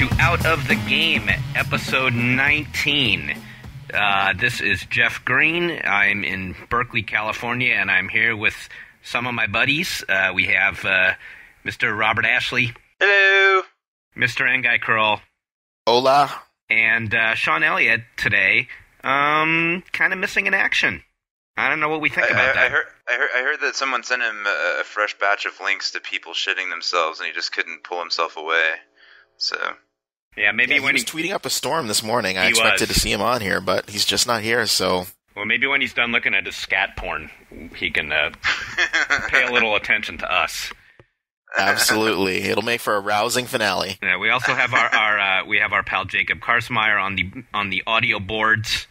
to Out of the Game, episode 19. This is Jeff Green. I'm in Berkeley, California, and I'm here with some of my buddies. We have Mr. Robert Ashley. Hello. Mr. Ngai Kroll. Hola. And Sean Elliott today, kind of missing in action. I don't know what we think about that. I heard that someone sent him a fresh batch of links to people shitting themselves, and he just couldn't pull himself away. So yeah, maybe when he was tweeting up a storm this morning. I expected to see him on here, but he's just not here. So well, maybe when he's done looking at his scat porn, he can pay a little attention to us. Absolutely, it'll make for a rousing finale. Yeah, we also have our pal Jacob Karsmeyer on the audio boards,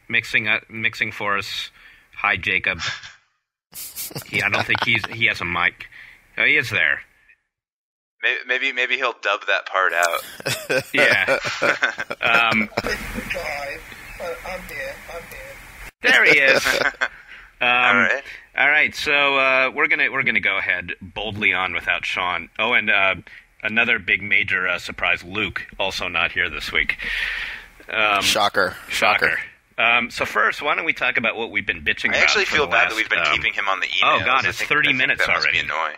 mixing for us. Hi, Jacob. I don't think he has a mic. Oh, he is there. Maybe he'll dub that part out. Yeah. I'm here. There he is. All right. So we're gonna go ahead boldly on without Sean. Oh, and another big major surprise, Luke, also not here this week. Shocker. So first, why don't we talk about what we've been bitching about? I actually feel bad that we've been keeping him on the emails. Oh God, it's 30 minutes that already. Must be annoying.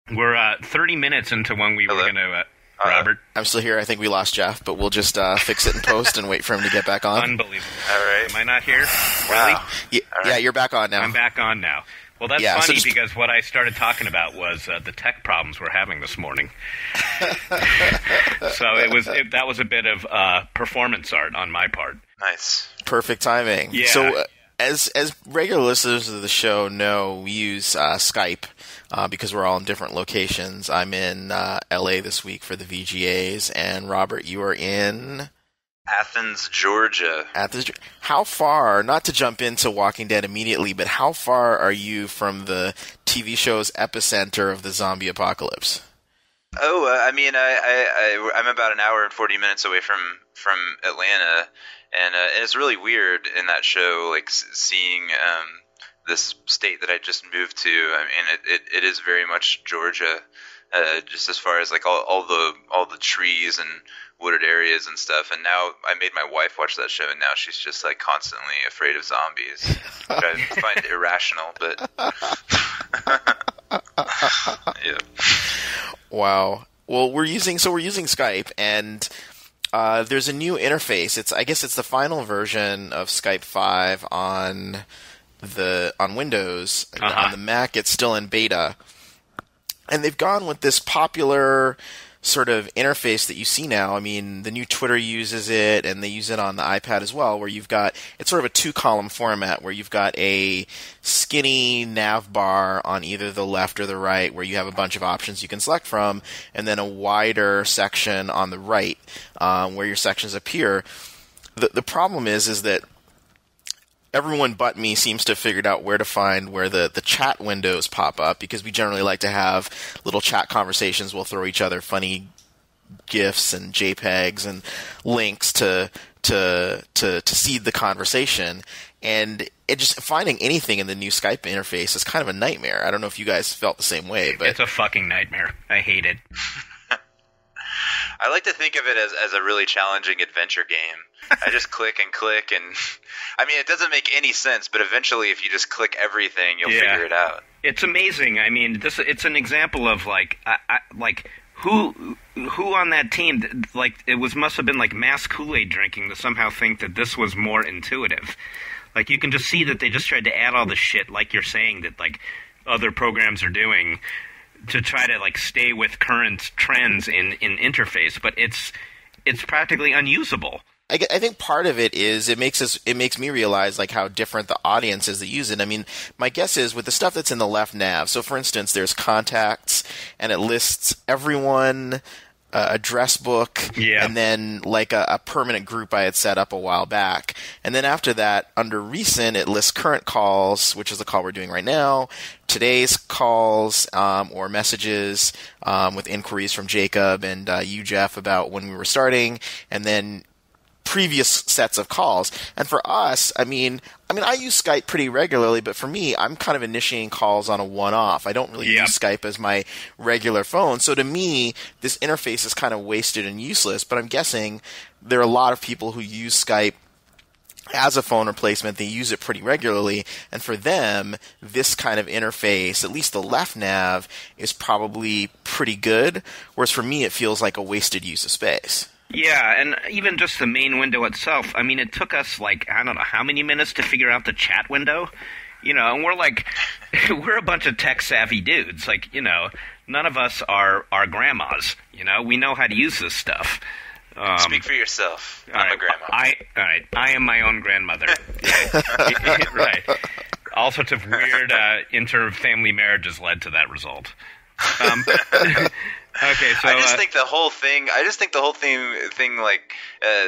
We're 30 minutes into when we were going to... Robert? I'm still here. I think we lost Jeff, but we'll just fix it in post and wait for him to get back on. Unbelievable. All right. Am I not here? Wow. Really? Yeah, you're back on now. I'm back on now. Well, that's funny because what I started talking about was the tech problems we're having this morning. So that was a bit of performance art on my part. Nice. Perfect timing. Yeah. So as regular listeners of the show know, we use Skype because we're all in different locations. I'm in LA this week for the VGAs, and Robert, you are in... Athens, Georgia. How far, not to jump into Walking Dead immediately, but how far are you from the TV show's epicenter of the zombie apocalypse? Oh, I'm about an hour and 40 minutes away from Atlanta, and it's really weird in that show, like seeing this state that I just moved to. I mean, it is very much Georgia, just as far as like all the trees and wooded areas and stuff. And now I made my wife watch that show, and now she's just like constantly afraid of zombies, which I find irrational. But yeah. Wow. Well, we're using Skype, and there's a new interface. I guess it's the final version of Skype 5 on Windows. Uh-huh. On the Mac, it's still in beta, and they've gone with this popular sort of interface that you see now. I mean, the new Twitter uses it, and they use it on the iPad as well, where it's sort of a two-column format where you've got a skinny nav bar on either the left or the right where you have a bunch of options you can select from, and then a wider section on the right where your sections appear. The problem is that everyone but me seems to have figured out where to find where the chat windows pop up, because we generally like to have little chat conversations. We'll throw each other funny GIFs and JPEGs and links to seed the conversation. And just finding anything in the new Skype interface is kind of a nightmare. I don't know if you guys felt the same way, but it's a fucking nightmare. I hate it. I like to think of it as a really challenging adventure game. I just click, and I mean, it doesn't make any sense, but eventually if you just click everything, you'll figure it out. It's amazing. I mean, it's an example of who on that team, like, must have been like mass Kool-Aid drinking to somehow think that this was more intuitive. Like, you can just see that they just tried to add all the shit, like you're saying, that like other programs are doing, to try to like stay with current trends in interface, but it's practically unusable. I think part of it is it makes me realize like how different the audience is that use it. I mean, my guess is with the stuff that's in the left nav. So, for instance, there's contacts, and it lists everyone, address book, and then like a permanent group I had set up a while back. And then after that, under recent, it lists current calls, which is the call we're doing right now, today's calls or messages with inquiries from Jacob and you, Jeff, about when we were starting, and then previous sets of calls. And for us, I mean, I use Skype pretty regularly, but for me, I'm kind of initiating calls on a one-off. I don't really use Skype as my regular phone. So to me, this interface is kind of wasted and useless, but I'm guessing there are a lot of people who use Skype as a phone replacement. They use it pretty regularly, and for them, this kind of interface, at least the left nav, is probably pretty good, whereas for me, it feels like a wasted use of space. Yeah, and even just the main window itself, I mean, it took us, like, I don't know how many minutes to figure out the chat window, you know, and we're like, we're a bunch of tech-savvy dudes, like, you know, none of us are grandmas, you know, we know how to use this stuff. Speak for yourself. I'm a grandma. I am my own grandmother. Yeah. Right. All sorts of weird inter-family marriages led to that result. Okay, so I just think the whole thing like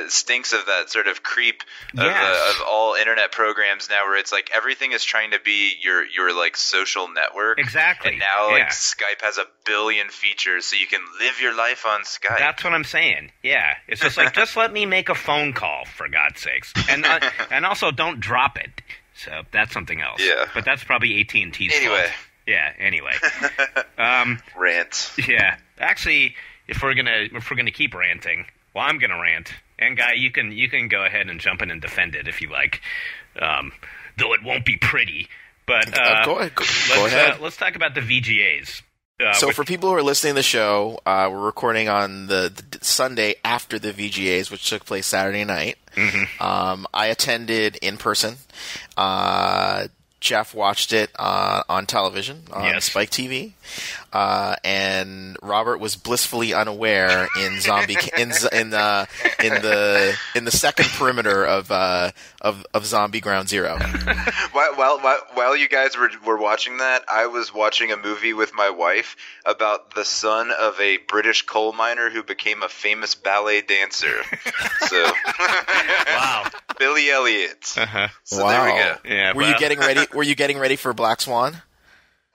stinks of that sort of creep of all internet programs now, where it's like everything is trying to be your like social network. Exactly. And now like Skype has 1 billion features, so you can live your life on Skype. That's what I'm saying. Yeah, it's just like just let me make a phone call, for God's sakes, and also don't drop it. So that's something else. Yeah. But that's probably AT&T's anyway. fault. Yeah. Anyway. Rant. Yeah. Actually, if we're gonna keep ranting, well, I'm gonna rant. And Guy, you can go ahead and jump in and defend it if you like. Though it won't be pretty. But go ahead. Let's talk about the VGAs. So for people who are listening to the show, we're recording on the Sunday after the VGAs, which took place Saturday night. Mm-hmm. I attended in person. Jeff watched it on television on Spike TV, and Robert was blissfully unaware in the second perimeter of Zombie Ground Zero. While you guys were watching that, I was watching a movie with my wife about the son of a British coal miner who became a famous ballet dancer. So, wow, Billy Elliot. Uh-huh. So there we go. Yeah, Were you getting ready for Black Swan?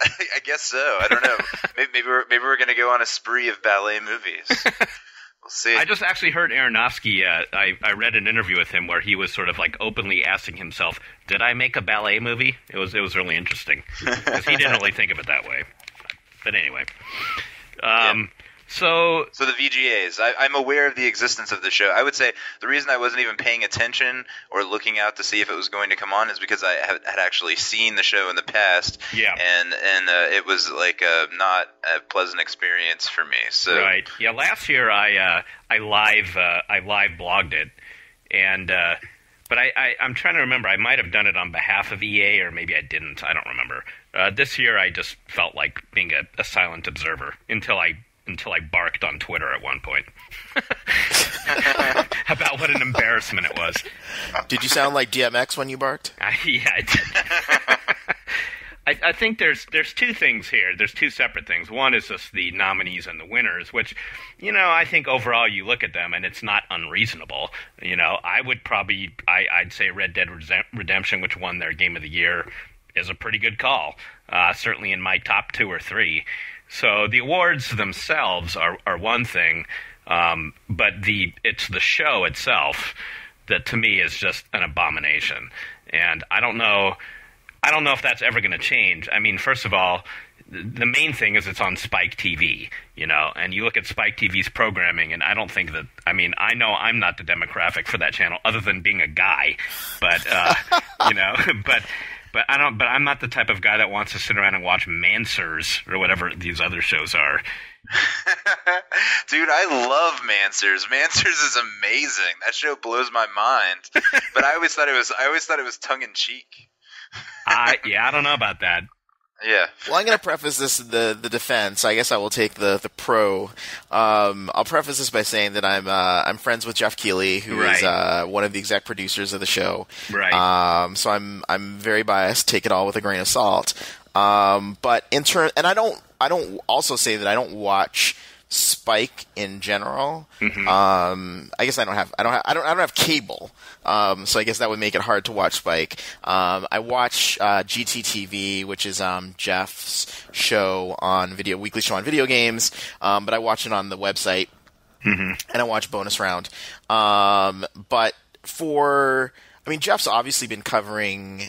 I guess so. I don't know. Maybe we're going to go on a spree of ballet movies. We'll see. I just actually heard Aronofsky. I read an interview with him where he was sort of like openly asking himself, "Did I make a ballet movie?" It was really interesting because he didn't really think of it that way. But anyway, So the VGAs, I'm aware of the existence of the show. I would say the reason I wasn't even paying attention or looking out to see if it was going to come on is because I had actually seen the show in the past. Yeah. And it was like not a pleasant experience for me. So right. Yeah. Last year I live blogged it, and but I'm trying to remember. I might have done it on behalf of EA, or maybe I didn't. I don't remember. This year I just felt like being a silent observer until I barked on Twitter at one point about what an embarrassment it was. Did you sound like DMX when you barked? Yeah, I did. I think there's two things here. There's two separate things. One is just the nominees and the winners, which, you know, I think overall you look at them and it's not unreasonable. You know, I'd say Red Dead Redemption, which won their Game of the Year, is a pretty good call. Certainly in my top 2 or 3. So the awards themselves are one thing, but it's the show itself that to me is just an abomination. And I don't know if that's ever going to change. I mean, first of all, the main thing is it's on Spike TV, you know, and you look at Spike TV's programming, and I don't think that, I mean, I know I'm not the demographic for that channel other than being a guy, but, you know, But I'm not the type of guy that wants to sit around and watch Mansers or whatever these other shows are. Dude, I love Mansers. Mansers is amazing. That show blows my mind. But I always thought it was tongue in cheek. I don't know about that. Yeah. Well, I'm going to preface this the defense. I guess I will take the pro. I'll preface this by saying that I'm friends with Jeff Keighley, who is one of the exec producers of the show. Right. So I'm very biased. Take it all with a grain of salt. But and I don't also say that I don't watch Spike in general. Mm-hmm. I guess I don't have cable. So I guess that would make it hard to watch Spike. I watch GTTV, which is Jeff's show on weekly show on video games. But I watch it on the website. and I watch Bonus Round. But Jeff's obviously been covering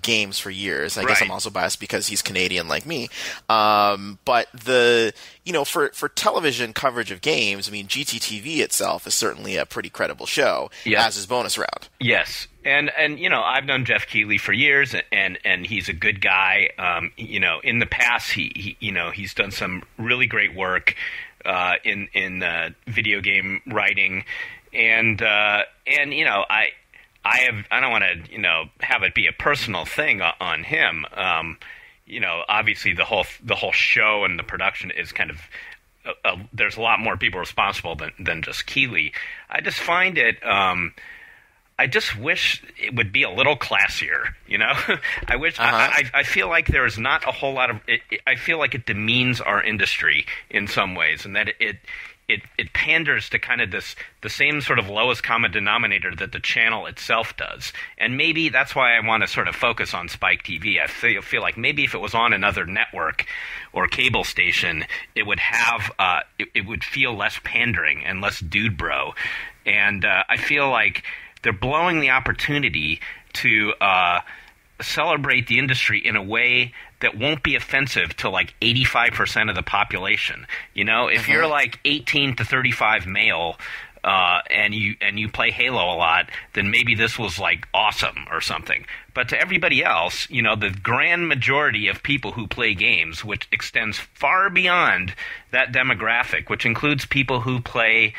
games for years. I guess I'm also biased because he's Canadian like me. But for television coverage of games, GTTV itself is certainly a pretty credible show, as is Bonus Round. Yes. And I've known Jeff Keighley for years, and he's a good guy. In the past, he's done some really great work in video game writing, and I don't want to, have it be a personal thing on him. Obviously the whole show and the production is kind of, there's a lot more people responsible than just Keighley. I just find it, I just wish it would be a little classier, I wish, I feel like there's not a whole lot of, I feel like it demeans our industry in some ways, and that it panders to kind of the same sort of lowest common denominator that the channel itself does. And maybe that's why I want to sort of focus on Spike TV. I feel like maybe if it was on another network or cable station, it would have it would feel less pandering and less dude bro. And I feel like they're blowing the opportunity to celebrate the industry in a way that won't be offensive to like 85% of the population. If you're like 18 to 35 male and you play Halo a lot, then maybe this was like awesome or something. But to everybody else, the grand majority of people who play games, which extends far beyond that demographic, which includes people who play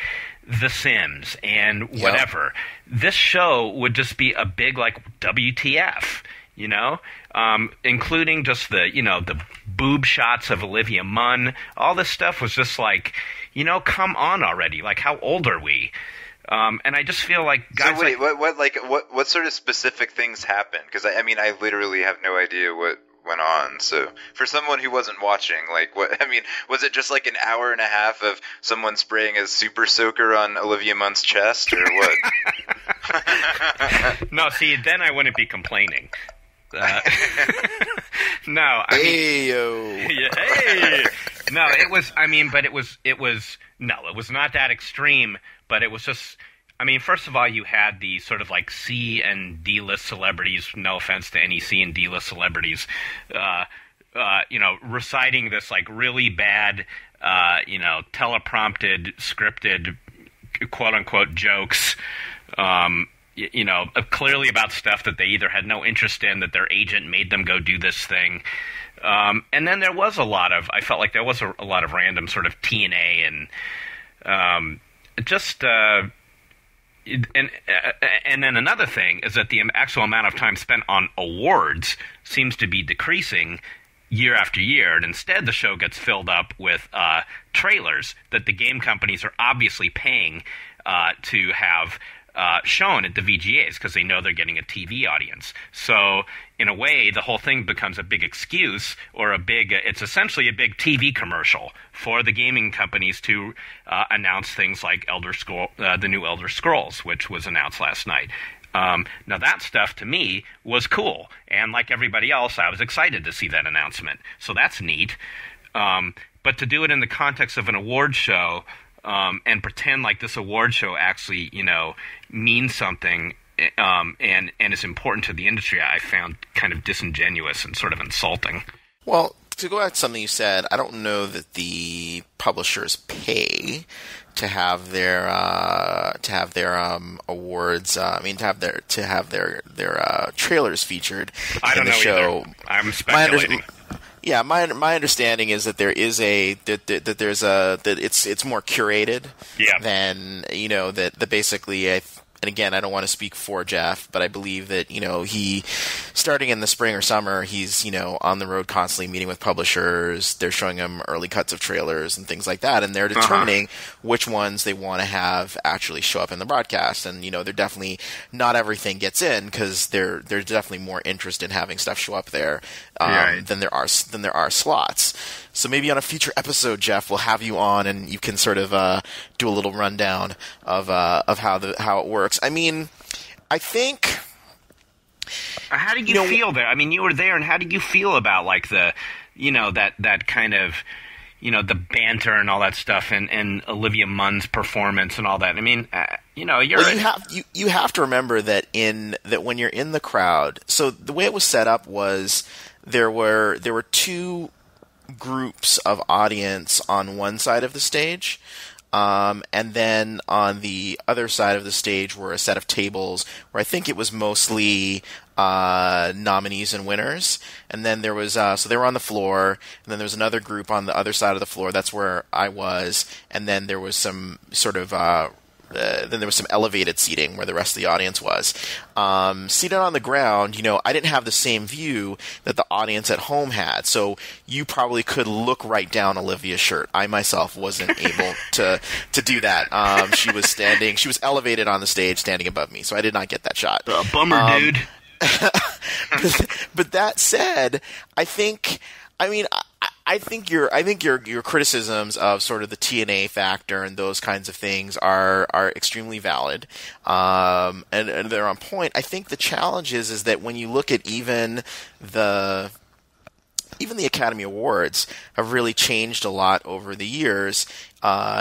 The Sims and whatever, this show would just be a big like WTF. Including just the boob shots of Olivia Munn. All this stuff was just like, come on already. Like, how old are we? And I just feel like guys. So wait, what sort of specific things happened? Because I literally have no idea what went on. So for someone who wasn't watching, was it just like an hour and a half of someone spraying a super soaker on Olivia Munn's chest, or what? No, see, then I wouldn't be complaining. No, hey. No, it was. It was not that extreme. But it was just. First of all, you had the sort of like C and D list celebrities. No offense to any C and D list celebrities, reciting this like really bad, teleprompted, scripted, quote unquote jokes. Clearly about stuff that they either had no interest in, that their agent made them go do this thing. And then there was I felt like there was a lot of random sort of TNA and and then another thing is that the actual amount of time spent on awards seems to be decreasing year after year, and instead the show gets filled up with trailers that the game companies are obviously paying to have shown at the VGAs because they know they're getting a TV audience. So in a way, the whole thing becomes a big excuse or it's essentially a big TV commercial for the gaming companies to announce things like the new Elder Scrolls, which was announced last night. Now that stuff to me was cool. And like everybody else, I was excited to see that announcement. So that's neat. But to do it in the context of an award show, and pretend like this award show actually, means something and is important to the industry, I found kind of disingenuous and sort of insulting. Well, to go back to something you said, I don't know that the publishers pay to have their awards. To have their trailers featured in the show. Either. I'm speculating. Yeah, my understanding is that it's more curated than that basically and again, I don't want to speak for Jeff, but I believe that, he, starting in the spring or summer, he's, on the road constantly meeting with publishers. They're showing him early cuts of trailers and things like that, and they're determining which ones they want to have actually show up in the broadcast. And, they're definitely, not everything gets in, because there's definitely more interest in having stuff show up there than there are slots. So maybe on a future episode, Jeff, we'll have you on, and you can sort of do a little rundown of how it works. I think. How did you feel there? You were there, and how did you feel about like the, that kind of, the banter and all that stuff, and Olivia Munn's performance and all that. I mean, you have to remember that when you're in the crowd. So the way it was set up was there were two groups of audience on one side of the stage. And then on the other side of the stage were a set of tables where I think it was mostly nominees and winners. And then there was so they were on the floor, and then there was another group on the other side of the floor. That's where I was. And then there was some sort of then there was some elevated seating where the rest of the audience was. Seated on the ground, I didn't have the same view that the audience at home had. So you probably could look right down Olivia's shirt. I myself wasn't able to do that. She was elevated on the stage, standing above me, so I did not get that shot. Bummer, dude. But that said, I think your criticisms of sort of the TNA factor and those kinds of things are extremely valid, and they're on point. I think the challenge is that when you look at even the Academy Awards have really changed a lot over the years,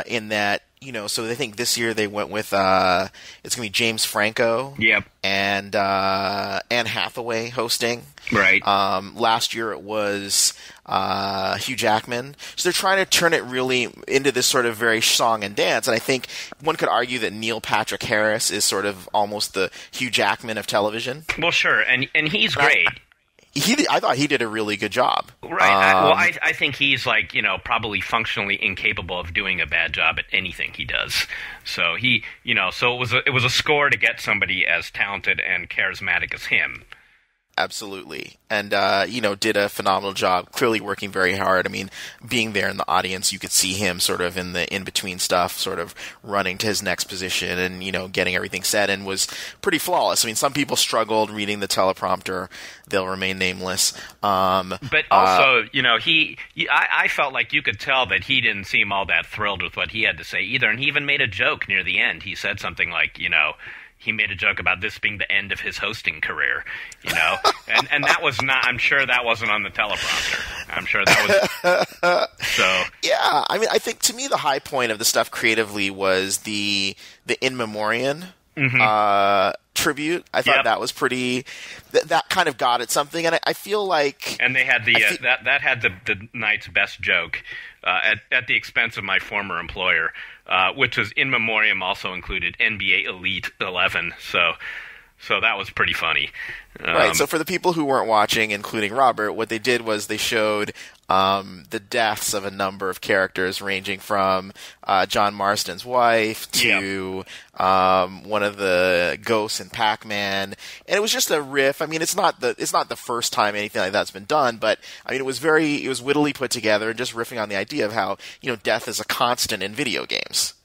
in that. So I think this year they went with it's going to be James Franco, and Anne Hathaway hosting. Right. Last year it was Hugh Jackman. So they're trying to turn it really into this sort of very song and dance. And I think one could argue that Neil Patrick Harris is sort of almost the Hugh Jackman of television. Well, sure, and he's great. I thought he did a really good job. Right. I think he's probably functionally incapable of doing a bad job at anything he does. So so it was a score to get somebody as talented and charismatic as him. Absolutely. And, did a phenomenal job, clearly working very hard. I mean, being there in the audience, you could see him sort of in the in-between stuff, sort of running to his next position and, getting everything set, and was pretty flawless. I mean, some people struggled reading the teleprompter. They'll remain nameless. But also, I felt like you could tell that he didn't seem all that thrilled with what he had to say either. And he even made a joke near the end. He said something like, he made a joke about this being the end of his hosting career, and that was not. I'm sure that wasn't on the teleprompter. I'm sure that was. So yeah, I mean, I think to me the high point of the stuff creatively was the In Memoriam tribute. I thought that was pretty. That kind of got at something, and I feel like. And they had that had the night's best joke at the expense of my former employer. Which was In Memoriam also included NBA Elite 11, so that was pretty funny. Right, so for the people who weren't watching, including Robert, what they did was they showed the deaths of a number of characters, ranging from John Marston's wife to one of the ghosts in Pac-Man, and it was just a riff. I mean, it's not the first time anything like that's been done, but I mean, it was wittily put together and just riffing on the idea of how death is a constant in video games,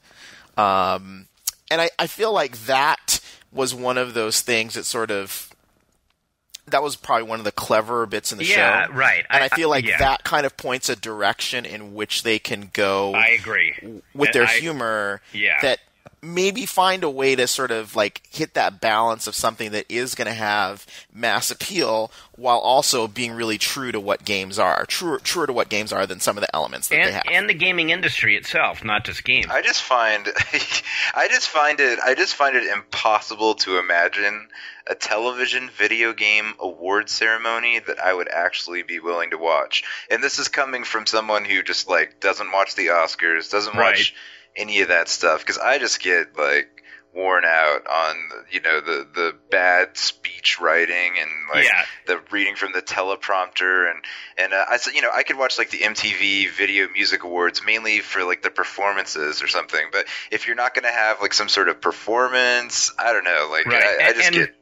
and I feel like that was one of those things that was probably one of the cleverer bits in the show. Yeah, right. And I feel like that kind of points a direction in which they can go. I agree. With their humor. Yeah. That maybe find a way to sort of hit that balance of something that is going to have mass appeal while also being really true to what games are. Truer to what games are than some of the elements that they have. And the gaming industry itself, not just games. I just find it impossible to imagine a television video game award ceremony that I would actually be willing to watch. And this is coming from someone who just doesn't watch the Oscars, doesn't watch any of that stuff, because I just get worn out on the bad speech writing and the reading from the teleprompter and I could watch the MTV Video Music Awards mainly for the performances or something, but if you're not going to have some sort of performance, I don't know, I just get.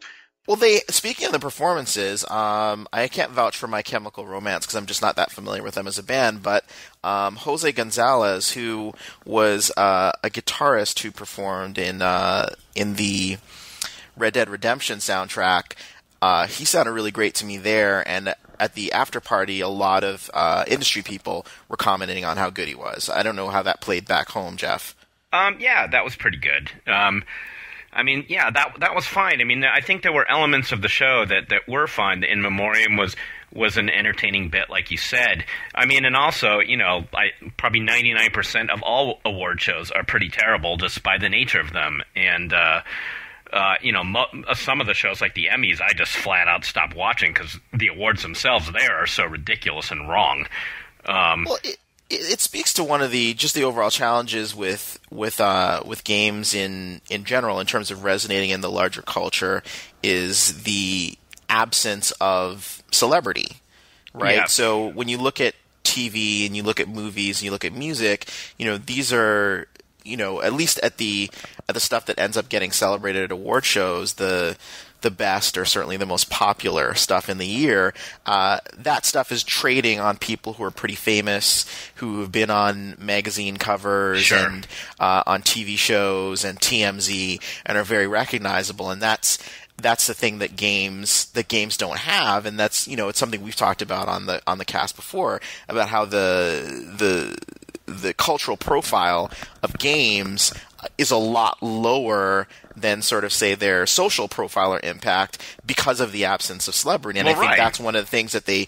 Well, speaking of the performances, I can't vouch for My Chemical Romance because I'm just not that familiar with them as a band, but Jose Gonzalez, who was a guitarist who performed in the Red Dead Redemption soundtrack, he sounded really great to me there, and at the after party, a lot of industry people were commenting on how good he was. I don't know how that played back home, Jeff. Yeah, that was pretty good. I mean, yeah, that was fine. I mean, I think there were elements of the show that were fun. In Memoriam was an entertaining bit, like you said. I mean, and also, probably 99% of all award shows are pretty terrible just by the nature of them. And some of the shows like the Emmys, I just flat out stopped watching because the awards themselves there are so ridiculous and wrong. Well, it speaks to one of the overall challenges with games in general in terms of resonating in the larger culture is the absence of celebrity, right? Yeah. So when you look at TV and you look at movies and you look at music, these are, at least at the stuff that ends up getting celebrated at award shows, the best or certainly the most popular stuff in the year, that stuff is trading on people who are pretty famous, who have been on magazine covers Sure. and on TV shows and TMZ and are very recognizable. And that's the thing that games don't have, and that's it's something we've talked about on the cast before about how the cultural profile of games is a lot lower than sort of say their social profile or impact because of the absence of celebrity. And Well, I think right. that's one of the things that they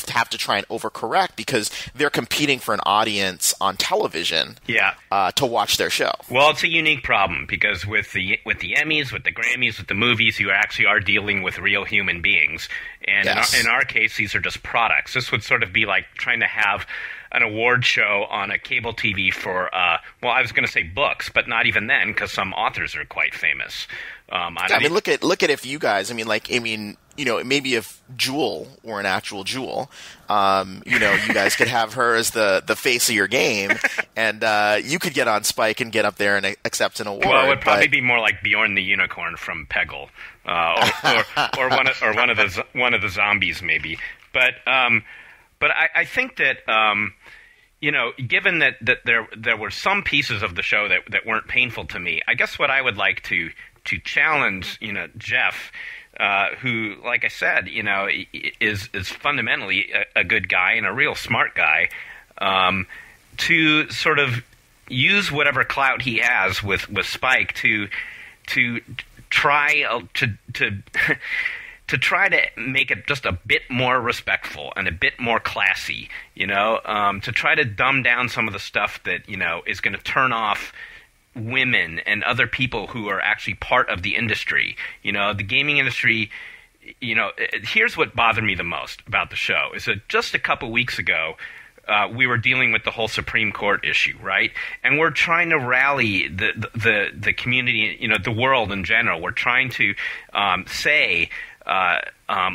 have to try and overcorrect because they're competing for an audience on television Yeah. to watch their show. Well, it's a unique problem because with the Emmys, with the Grammys, with the movies, you actually are dealing with real human beings. And Yes. in our case, these are just products. This would sort of be like trying to have an award show on a cable TV for, I was going to say books, but not even then because some authors are quite famous. Look at if you guys, maybe if Jewel were an actual Jewel, you guys could have her as the face of your game, and you could get on Spike and get up there and accept an award. Well, it would probably be more like Bjorn the Unicorn from Peggle, or one of the zombies maybe. But I think that given that there were some pieces of the show that weren't painful to me, I guess what I would like to challenge Jeff, who, like I said, is fundamentally a good guy and a real smart guy, to sort of use whatever clout he has with Spike to try to try to make it just a bit more respectful and a bit more classy, to try to dumb down some of the stuff that, is going to turn off women and other people who are actually part of the industry. The gaming industry, here's what bothered me the most about the show is that just a couple weeks ago, we were dealing with the whole Supreme Court issue, right? And we're trying to rally the community, the world in general. We're trying to say,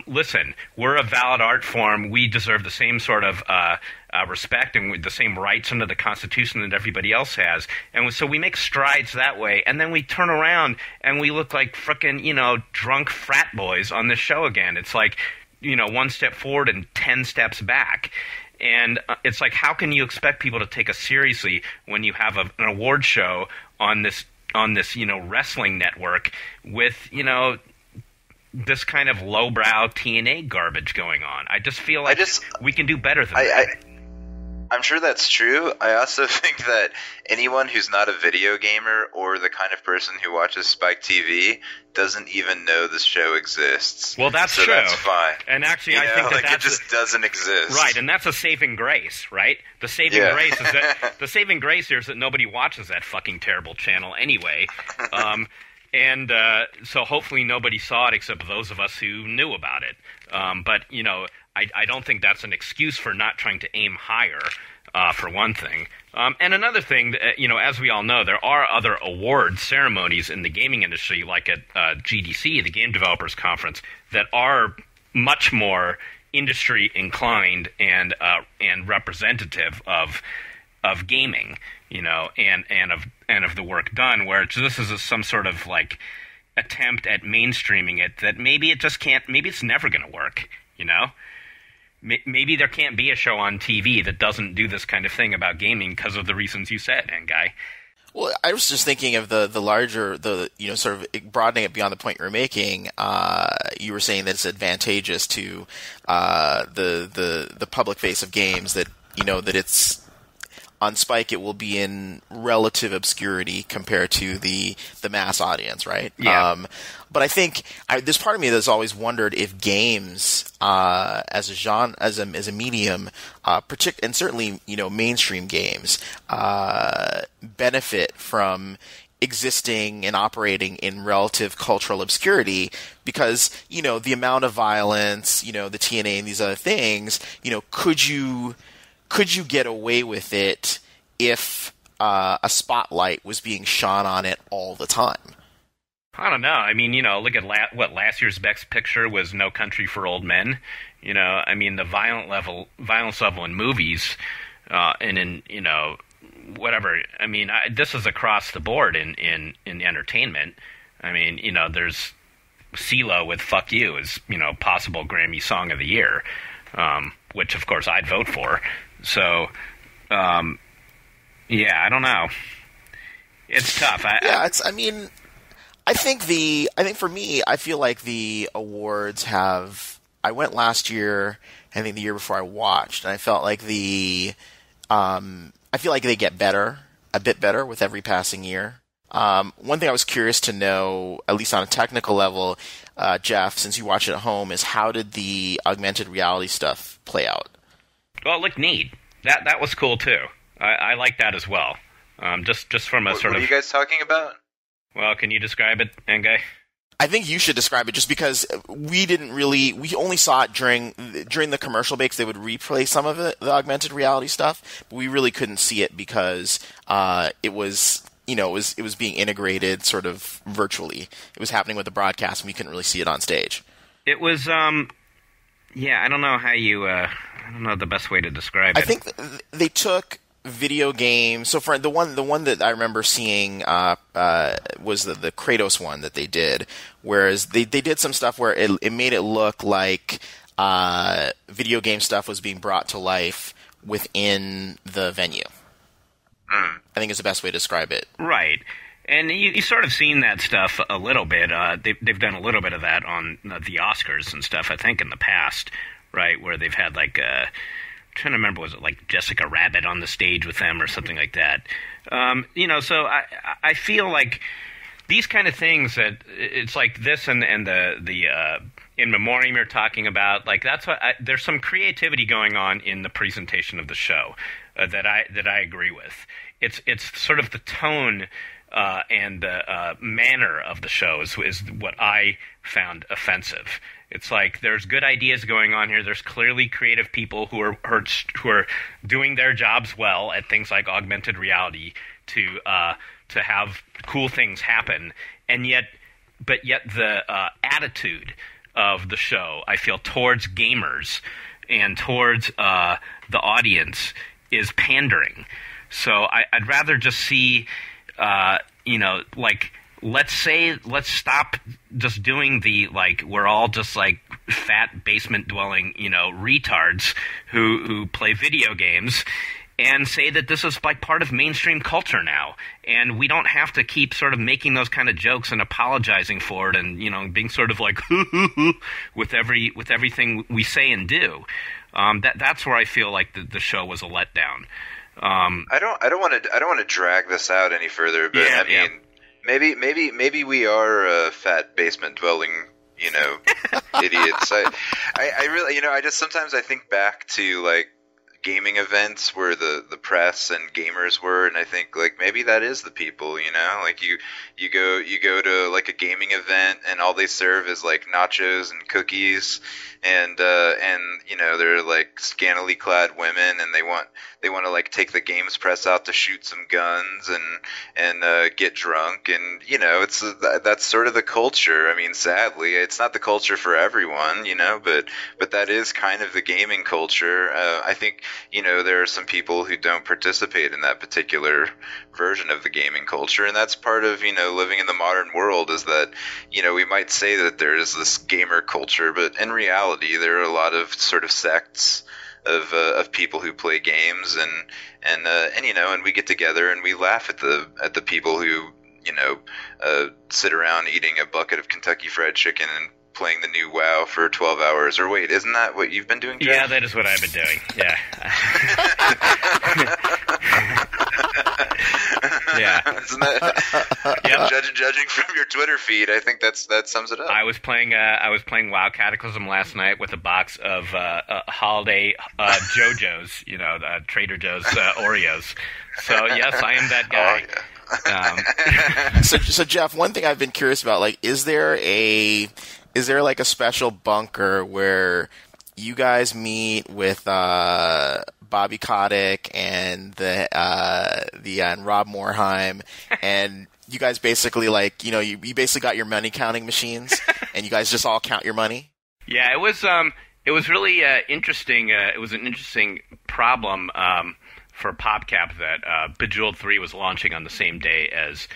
listen, we're a valid art form. We deserve the same sort of respect and the same rights under the Constitution that everybody else has. And so we make strides that way. And then we turn around and we look like frickin', drunk frat boys on this show again. It's like, one step forward and 10 steps back. And it's like, how can you expect people to take us seriously when you have an award show on this wrestling network with, this kind of lowbrow TNA garbage going on? I just feel like we can do better than that. I'm sure that's true. I also think that anyone who's not a video gamer or the kind of person who watches Spike TV doesn't even know this show exists. Well, that's so true. That's fine. And actually, I think that it just doesn't exist. Right, and that's a saving grace, right? The saving grace is that the saving grace here is that nobody watches that fucking terrible channel anyway. And so hopefully nobody saw it except those of us who knew about it. But, I don't think that's an excuse for not trying to aim higher, for one thing. And another thing, as we all know, there are other award ceremonies in the gaming industry, like at GDC, the Game Developers Conference, that are much more industry inclined and representative of gaming, and of the work done. Where this is some sort of like attempt at mainstreaming it that maybe it just can't. Maybe it's never going to work. Maybe there can't be a show on TV that doesn't do this kind of thing about gaming because of the reasons you said, Guy. Well, I was just thinking of the larger, sort of broadening it beyond the point you were making. You were saying that it's advantageous to the public face of games that, that it's on Spike it will be in relative obscurity compared to the mass audience, right? Yeah. But I think there's part of me that's always wondered if games as a genre, as a medium, and certainly mainstream games benefit from existing and operating in relative cultural obscurity because the amount of violence, the TNA and these other things, could you get away with it if a spotlight was being shone on it all the time? I don't know. I mean, look at last year's Best Picture was No Country for Old Men. I mean, the violence level in movies, and in whatever. I mean, this is across the board in entertainment. I mean, there's CeeLo with "Fuck You" is possible Grammy Song of the Year, which of course I'd vote for. So, yeah, I don't know. It's tough. I think for me, I feel like the awards have. I went last year, I think the year before I watched, and I felt like I feel like they get better, a bit better with every passing year. One thing I was curious to know, at least on a technical level, Jeff, since you watch it at home, is how did the augmented reality stuff play out? Well, it looked neat. That was cool too. I like that as well. Just from a sort of. What are you guys talking about? Well, can you describe it, Ngai? I think you should describe it just because we only saw it during the commercial breaks. They would replay some of it, the augmented reality stuff, but we really couldn't see it because it was being integrated sort of virtually. It was happening with the broadcast, and we couldn't really see it on stage. It was, yeah, I don't know how you, I don't know the best way to describe it. I think they took video games. So for the one that I remember seeing was the Kratos one that they did, whereas they did some stuff where it made it look like video game stuff was being brought to life within the venue. I think is the best way to describe it. Right. And you sort of seen that stuff a little bit. They've done a little bit of that on the Oscars and stuff, I think, in the past, right, where they've had like trying to remember, was it like Jessica Rabbit on the stage with them or something like that? So I feel like these kind of things that it's like this and the in memoriam you're talking about, like that's what there's some creativity going on in the presentation of the show that I agree with. It's sort of the tone and the manner of the show is what I found offensive. It's like there's good ideas going on here. There's clearly creative people who are doing their jobs well at things like augmented reality to have cool things happen, and yet the attitude of the show, I feel, towards gamers and towards the audience is pandering. So I'd rather just see, like. Let's stop just doing the, like, we're all just, like, fat basement-dwelling, retards who play video games, and say that this is, like, part of mainstream culture now. And we don't have to keep sort of making those kind of jokes and apologizing for it and, being sort of like, with everything we say and do. That's where I feel like the show was a letdown. I don't want to drag this out any further, but yeah, I mean... Yeah. Maybe we are fat basement dwelling, idiots. I really, I just sometimes I think back to like gaming events where the press and gamers were, and I think like maybe that is the people, like you go to like a gaming event and all they serve is like nachos and cookies, and they're like scantily clad women, and they want to like take the games press out to shoot some guns and get drunk, and that's sort of the culture. I mean, sadly, it's not the culture for everyone, but that is kind of the gaming culture. I think there are some people who don't participate in that particular version of the gaming culture, and that's part of living in the modern world, is that we might say that there is this gamer culture, but in reality there are a lot of sort of sects of people who play games, and we get together and we laugh at the people who sit around eating a bucket of Kentucky Fried Chicken and playing the new WoW for 12 hours. Or wait, isn't that what you've been doing, Jeff? Yeah, that is what I've been doing. Yeah. Yeah. Isn't that, judging from your Twitter feed, I think that sums it up. I was playing WoW Cataclysm last night with a box of holiday JoJo's, Trader Joe's Oreos. So yes, I am that guy. Oh, yeah. So Jeff, one thing I've been curious about, like, is there like a special bunker where you guys meet with Bobby Kotick and and Rob Morheim, and you guys basically, like, you basically got your money counting machines and you guys just all count your money? Yeah, it was really interesting. It was an interesting problem for PopCap that Bejeweled 3 was launching on the same day as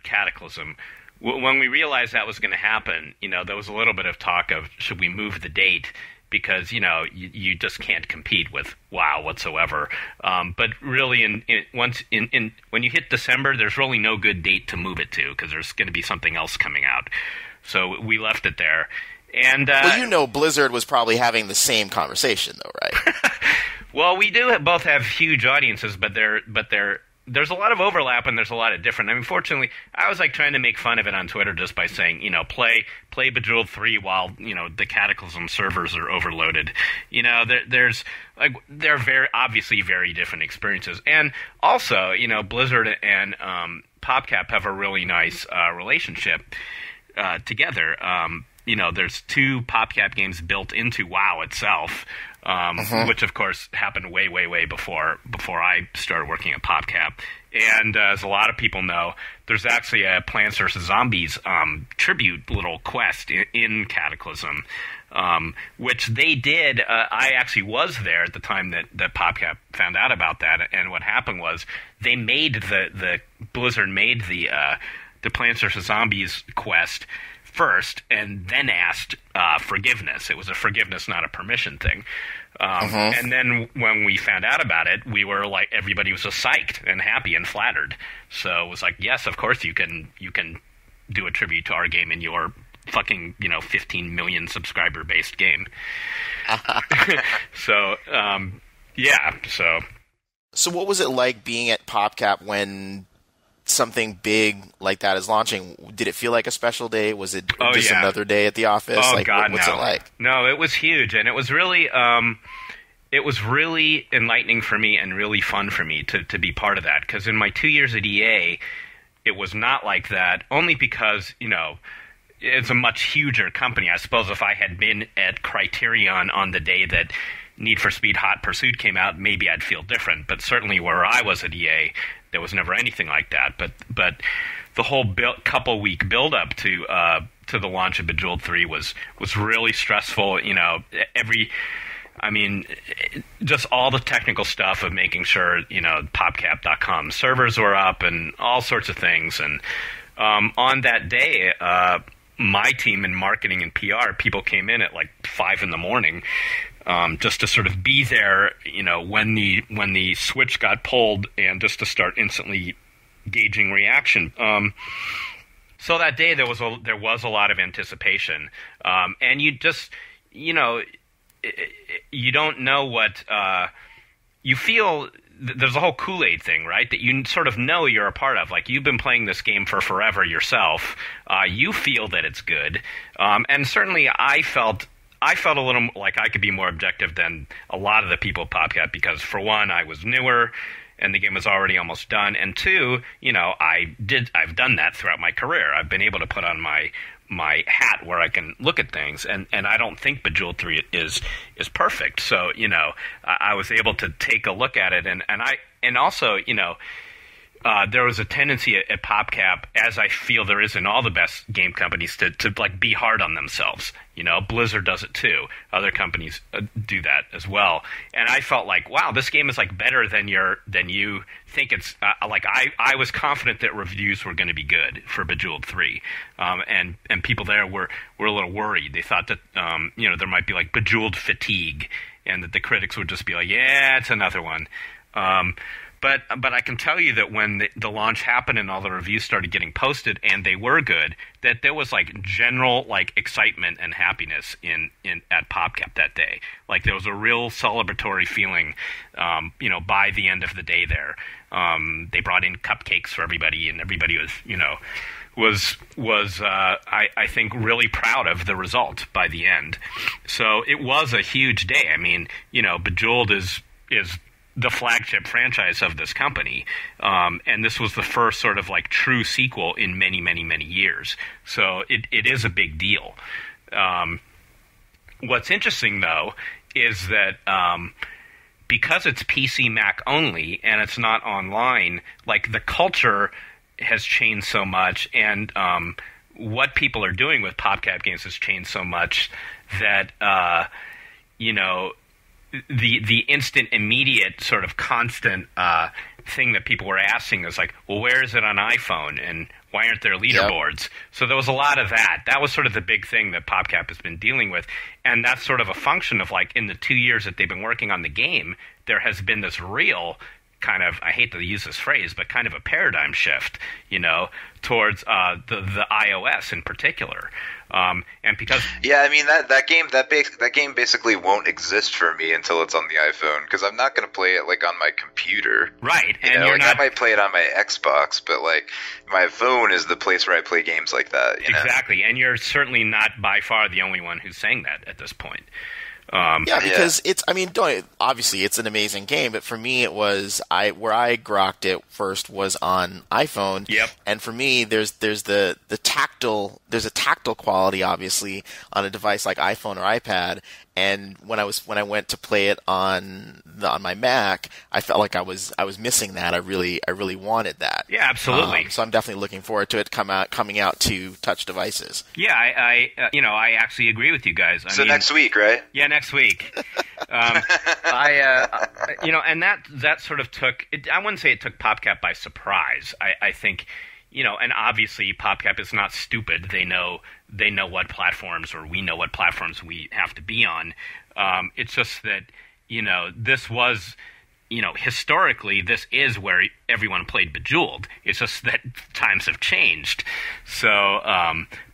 Cataclysm. When we realized that was going to happen, there was a little bit of talk of, should we move the date? Because, you just can't compete with WoW whatsoever. But really, when you hit December, there's really no good date to move it to, because there's going to be something else coming out. So we left it there. And well, Blizzard was probably having the same conversation, though, right? Well, we do both have huge audiences, but there's a lot of overlap and there's a lot of different. I mean, fortunately, I was like trying to make fun of it on Twitter just by saying, play Bejeweled 3 while, the Cataclysm servers are overloaded. They're very obviously very different experiences. And also, Blizzard and PopCap have a really nice relationship together. There's 2 PopCap games built into WoW itself, which of course happened way, way, way before I started working at PopCap. And as a lot of people know, there's actually a Plants vs. Zombies tribute little quest in Cataclysm, which they did. I actually was there at the time that PopCap found out about that. And what happened was they made the Blizzard made the Plants vs. Zombies quest first, and then asked forgiveness. It was a forgiveness, not a permission thing. And then when we found out about it, we were like, everybody was just psyched and happy and flattered. So it was like, yes, of course you can do a tribute to our game in your fucking 15 million subscriber based game. So yeah. So what was it like being at PopCap when something big like that is launching? Did it feel like a special day? Was it just another day at the office? Oh, like, God, what's no. it like? No, it was huge, and it was really enlightening for me and really fun for me to be part of that. Because in my 2 years at EA, it was not like that. Only because it's a much huger company. I suppose if I had been at Criterion on the day that Need for Speed Hot Pursuit came out, maybe I'd feel different. But certainly where I was at EA, there was never anything like that. But the whole couple-week build-up to the launch of Bejeweled 3 was really stressful. Just all the technical stuff of making sure, PopCap.com servers were up and all sorts of things. And on that day, my team in marketing and PR, people came in at like 5 a.m. Just to sort of be there, when the switch got pulled, and just to start instantly gauging reaction. So that day there was a lot of anticipation, and you just, you don't know what you feel. There's a whole Kool-Aid thing, right? That you sort of know you're a part of. Like, you've been playing this game for forever yourself. You feel that it's good, and certainly I felt a little like I could be more objective than a lot of the people at PopCap, because for one, I was newer and the game was already almost done, and two, I've done that throughout my career. I've been able to put on my hat where I can look at things, and I don't think Bejeweled 3 is perfect. So, I was able to take a look at it, and also, there was a tendency at PopCap, as I feel there is in all the best game companies, to like be hard on themselves. Blizzard does it too. Other companies do that as well. And I felt like, wow, this game is like better than you think it's. I was confident that reviews were going to be good for Bejeweled 3, and people there were a little worried. They thought that there might be like Bejeweled fatigue, and that the critics would just be like, yeah, it's another one. But I can tell you that when the launch happened and all the reviews started getting posted, and they were good, that there was like general like excitement and happiness at PopCap that day. Like there was a real celebratory feeling, by the end of the day there. They brought in cupcakes for everybody, and everybody was I think really proud of the result by the end. So it was a huge day. I mean, Bejeweled is the flagship franchise of this company, and this was the first sort of like true sequel in many, many, many years. So it is a big deal. What's interesting though is that because it's PC Mac only and it's not online, like the culture has changed so much, and what people are doing with PopCap games has changed so much that the instant, immediate, sort of constant thing that people were asking is like, well, where is it on iPhone, and why aren't there leaderboards? Yep. So there was a lot of that. That was sort of the big thing that PopCap has been dealing with, and that's sort of a function of like in the 2 years that they've been working on the game, there has been this real kind of, I hate to use this phrase, but kind of a paradigm shift, towards the iOS in particular. And because I mean that game basically won't exist for me until it's on the iPhone, because I'm not going to play it like on my computer, right? And I might play it on my Xbox, but like my phone is the place where I play games like that. Exactly, and you're certainly not by far the only one who's saying that at this point. Because obviously it's an amazing game, but for me it was where I grokked it first was on iPhone. Yep. And for me there's a tactile quality obviously on a device like iPhone or iPad, and when I went to play it on my Mac, I felt like I was missing that. I really wanted that. Yeah, absolutely. So I'm definitely looking forward to it coming out to touch devices. Yeah, I actually agree with you guys. Next week, right? Yeah, next week. And that sort of took. I wouldn't say it took PopCap by surprise. I think, and obviously PopCap is not stupid. They know what platforms, or we know what platforms we have to be on. It's just that, this was, historically, this is where everyone played Bejeweled. It's just that times have changed. So,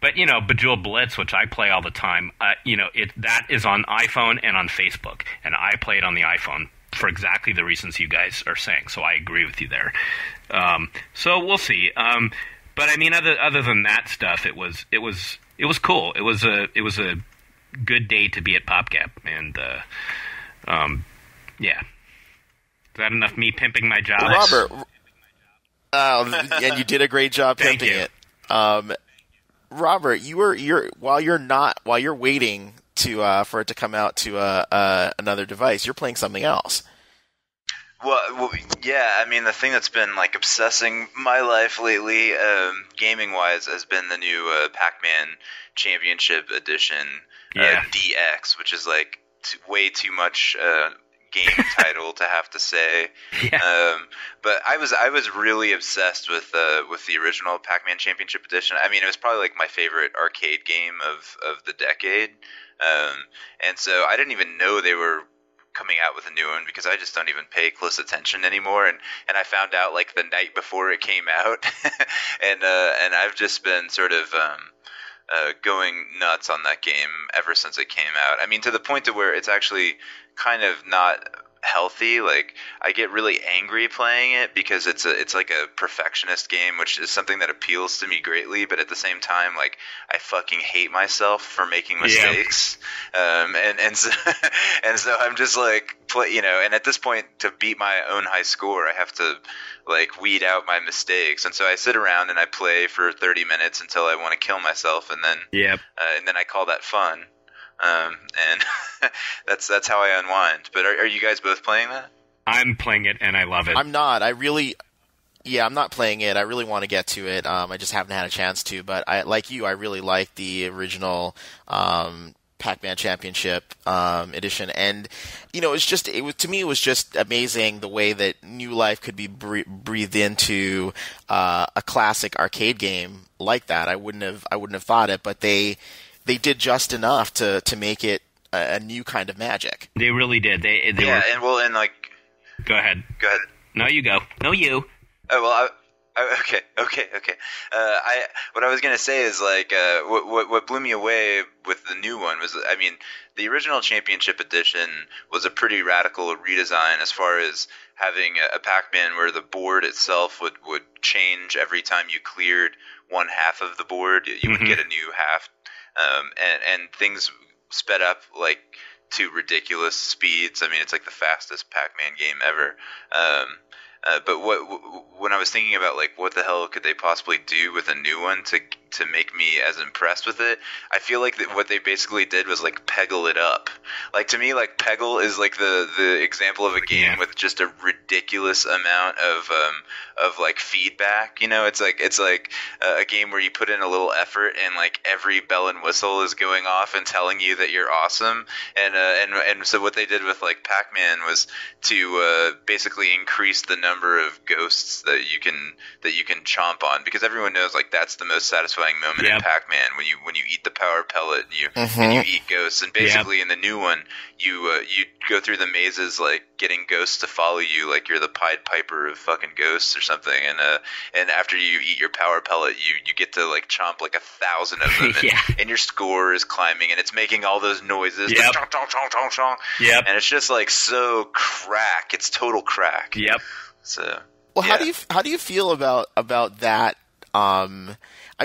but, Bejeweled Blitz, which I play all the time, that is on iPhone and on Facebook. And I play it on the iPhone for exactly the reasons you guys are saying. So I agree with you there. So we'll see. But I mean, other than that stuff, it was cool. It was a good day to be at PopCap, and yeah. Is that enough me pimping my job? Robert, and you did a great job pimping it. Robert, while you're waiting for it to come out to another device, you're playing something else. Well, yeah. I mean, the thing that's been like obsessing my life lately, gaming-wise, has been the new Pac-Man Championship Edition, DX, which is like way too much game title to have to say. Yeah. But I was really obsessed with the original Pac-Man Championship Edition. I mean, it was probably like my favorite arcade game of the decade. And so I didn't even know they were coming out with a new one, because I just don't even pay close attention anymore, and I found out like the night before it came out, and I've just been sort of going nuts on that game ever since it came out. I mean, to the point to where it's actually kind of not healthy. Like, I get really angry playing it because it's like a perfectionist game, which is something that appeals to me greatly, but at the same time, like, I fucking hate myself for making mistakes. And so I'm just like, and at this point, to beat my own high score, I have to like weed out my mistakes. And so I sit around and I play for 30 minutes until I want to kill myself, and then I call that fun. And that's how I unwind. But are you guys both playing that? I'm playing it and I love it. I'm not. I'm not playing it. I really want to get to it. I just haven't had a chance to. But I really like the original Pac-Man Championship edition, and to me it was just amazing the way that new life could be breathed into a classic arcade game like that. I wouldn't have thought it, but they did just enough to make it a new kind of magic. They really did. They were... and like. Go ahead. No, you go. No, you. Oh well. Okay. What I was gonna say is like what blew me away with the new one was, I mean, the original Championship Edition was a pretty radical redesign as far as having a Pac-Man where the board itself would change every time you cleared one half of the board. You would get a new half, and things sped up like to ridiculous speeds. I mean, it's like the fastest Pac-Man game ever. But when I was thinking about like what the hell could they possibly do with a new one to make me as impressed with it, I feel like that what they basically did was like Peggle it up. Like to me, like Peggle is like the example of a game with just a ridiculous amount of like feedback. You know, it's like a game where you put in a little effort and like every bell and whistle is going off and telling you that you're awesome. And so what they did with like Pac-Man was to basically increase the number of ghosts that you can chomp on, because everyone knows like that's the most satisfying moment in Pac-Man when you eat the power pellet and you eat ghosts. And basically in the new one you go through the mazes like getting ghosts to follow you like you're the Pied Piper of fucking ghosts or something, and after you eat your power pellet you get to like chomp like 1,000 of them and your score is climbing and it's making all those noises and it's just like so crack. It's total crack. So well, how do you feel about that? I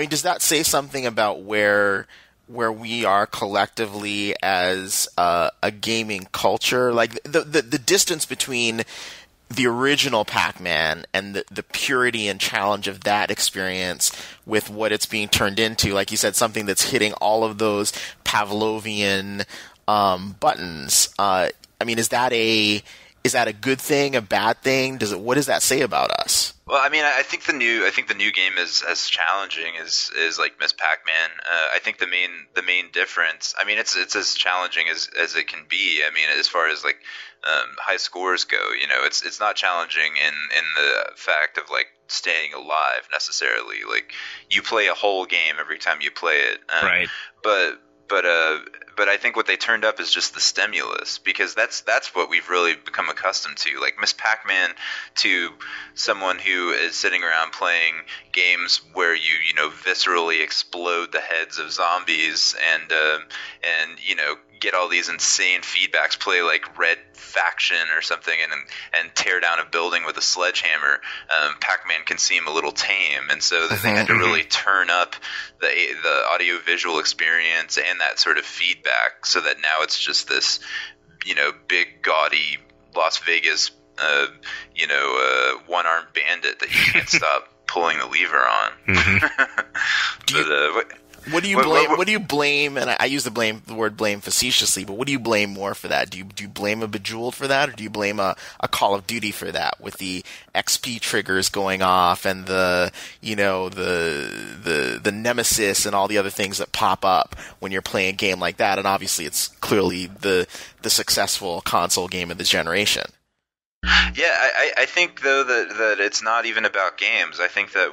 mean, does that say something about where we are collectively as a gaming culture? Like the distance between the original Pac-Man and the purity and challenge of that experience with what it's being turned into, like you said, something that's hitting all of those Pavlovian buttons. I mean, is that a good thing, a bad thing? What does that say about us? Well, I mean, I think the new game is as challenging as like Miss Pac-Man. I think the main difference, I mean, it's as challenging as it can be. I mean, as far as like high scores go, you know, it's not challenging in the fact of like staying alive necessarily. Like you play a whole game every time you play it, right? But I think what they turned up is just the stimulus, because that's what we've really become accustomed to. Like Miss Pac-Man, to someone who is sitting around playing games where you know viscerally explode the heads of zombies and you know get all these insane feedbacks, play like Red Faction or something and tear down a building with a sledgehammer, Pac-Man can seem a little tame, and so they had to really turn up the audio-visual experience and that sort of feedback, so that now it's just this, you know, big gaudy Las Vegas, you know, one-armed bandit that you can't stop pulling the lever on. What do you blame? What do you blame? And I use the word blame facetiously, but what do you blame more for that? Do you blame a Bejeweled for that, or do you blame a Call of Duty for that, with the XP triggers going off and the nemesis and all the other things that pop up when you're playing a game like that? And obviously, it's clearly the successful console game of this generation. Yeah, I think though that it's not even about games. I think that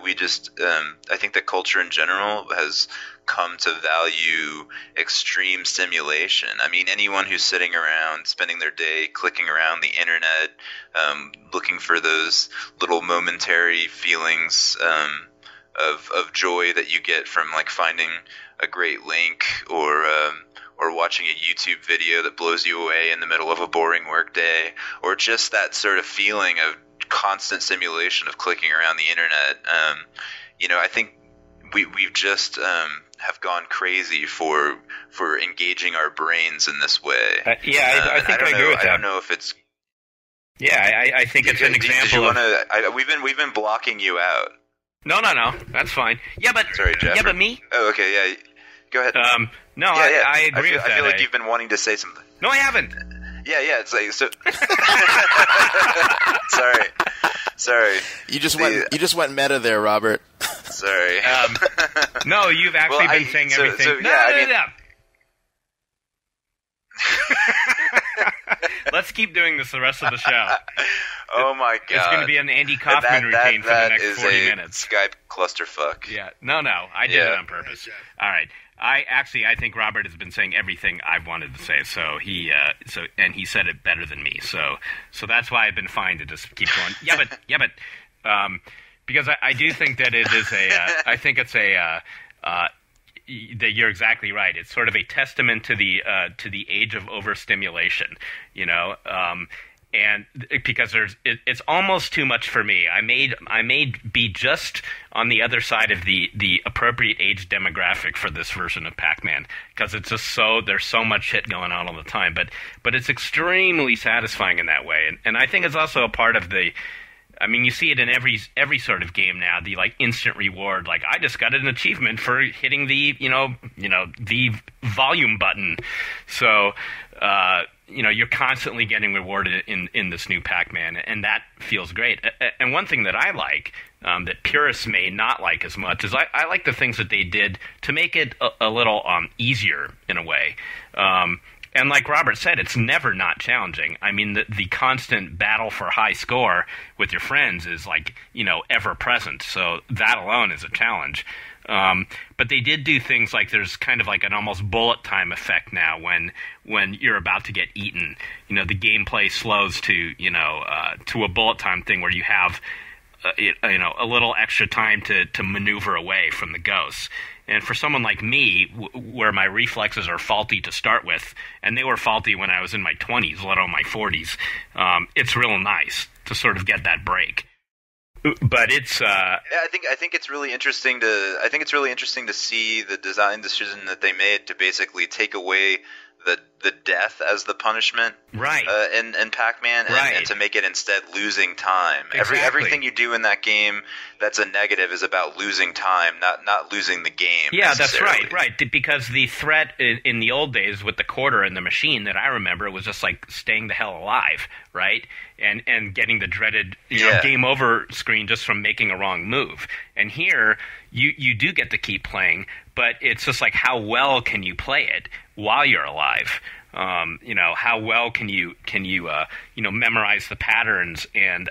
I think that culture in general has come to value extreme stimulation. I mean, anyone who's sitting around spending their day clicking around the internet, looking for those little momentary feelings of joy that you get from like finding a great link or watching a YouTube video that blows you away in the middle of a boring workday, or just that sort of feeling of constant stimulation of clicking around the internet. You know, I think we've just have gone crazy for engaging our brains in this way. I think I agree with that. I don't know if it's. Yeah, I think it's an example of. We've been blocking you out. No, that's fine. Yeah, but sorry, Jeff. Yeah, but me. Oh, okay, yeah. Go ahead. No, yeah. I agree with that. I feel like you've been wanting to say something. No, I haven't. Yeah, it's like so. Sorry. You just went meta there, Robert. Sorry. No, you've actually been saying everything. No. Let's keep doing this the rest of the show. Oh my god! It's going to be an Andy Kaufman routine for the next 40 minutes. Skype clusterfuck. Yeah. No. I did it on purpose. All right. I think Robert has been saying everything I've wanted to say. So he said it better than me. So that's why I've been fine to just keep going. Yeah, but because I do think that it is I think it's that you're exactly right. It's sort of a testament to the age of overstimulation, and because it's almost too much for me. I may be just on the other side of the appropriate age demographic for this version of Pac-Man, because it's just there's so much shit going on all the time. But it's extremely satisfying in that way, and I think it's also a part of the. I mean, you see it in every sort of game now. The instant reward, I just got an achievement for hitting the the volume button. So you're constantly getting rewarded in this new Pac-Man, and that feels great. And one thing that I like that purists may not like as much is I like the things that they did to make it a little easier in a way. And like Robert said, it's never not challenging. I mean, the constant battle for high score with your friends is ever present. So that alone is a challenge. But they did do things like there's kind of an almost bullet time effect now when you're about to get eaten. The gameplay slows to a bullet time thing where you have a little extra time to maneuver away from the ghosts. And for someone like me, where my reflexes are faulty to start with, and they were faulty when I was in my 20s, let alone my 40s, it's real nice to sort of get that break. But it's I think it's really interesting to see the design decision that they made to basically take away the death as the punishment, right? In Pac-Man, and to make it instead losing time. Exactly. Everything you do in that game that's a negative is about losing time, not losing the game. Yeah, that's right. Because the threat in the old days with the quarter and the machine that I remember was just staying the hell alive, right? And getting the dreaded game over screen just from making a wrong move. And here you do get to keep playing, but it's just how well can you play it while you're alive? How well can you memorize the patterns and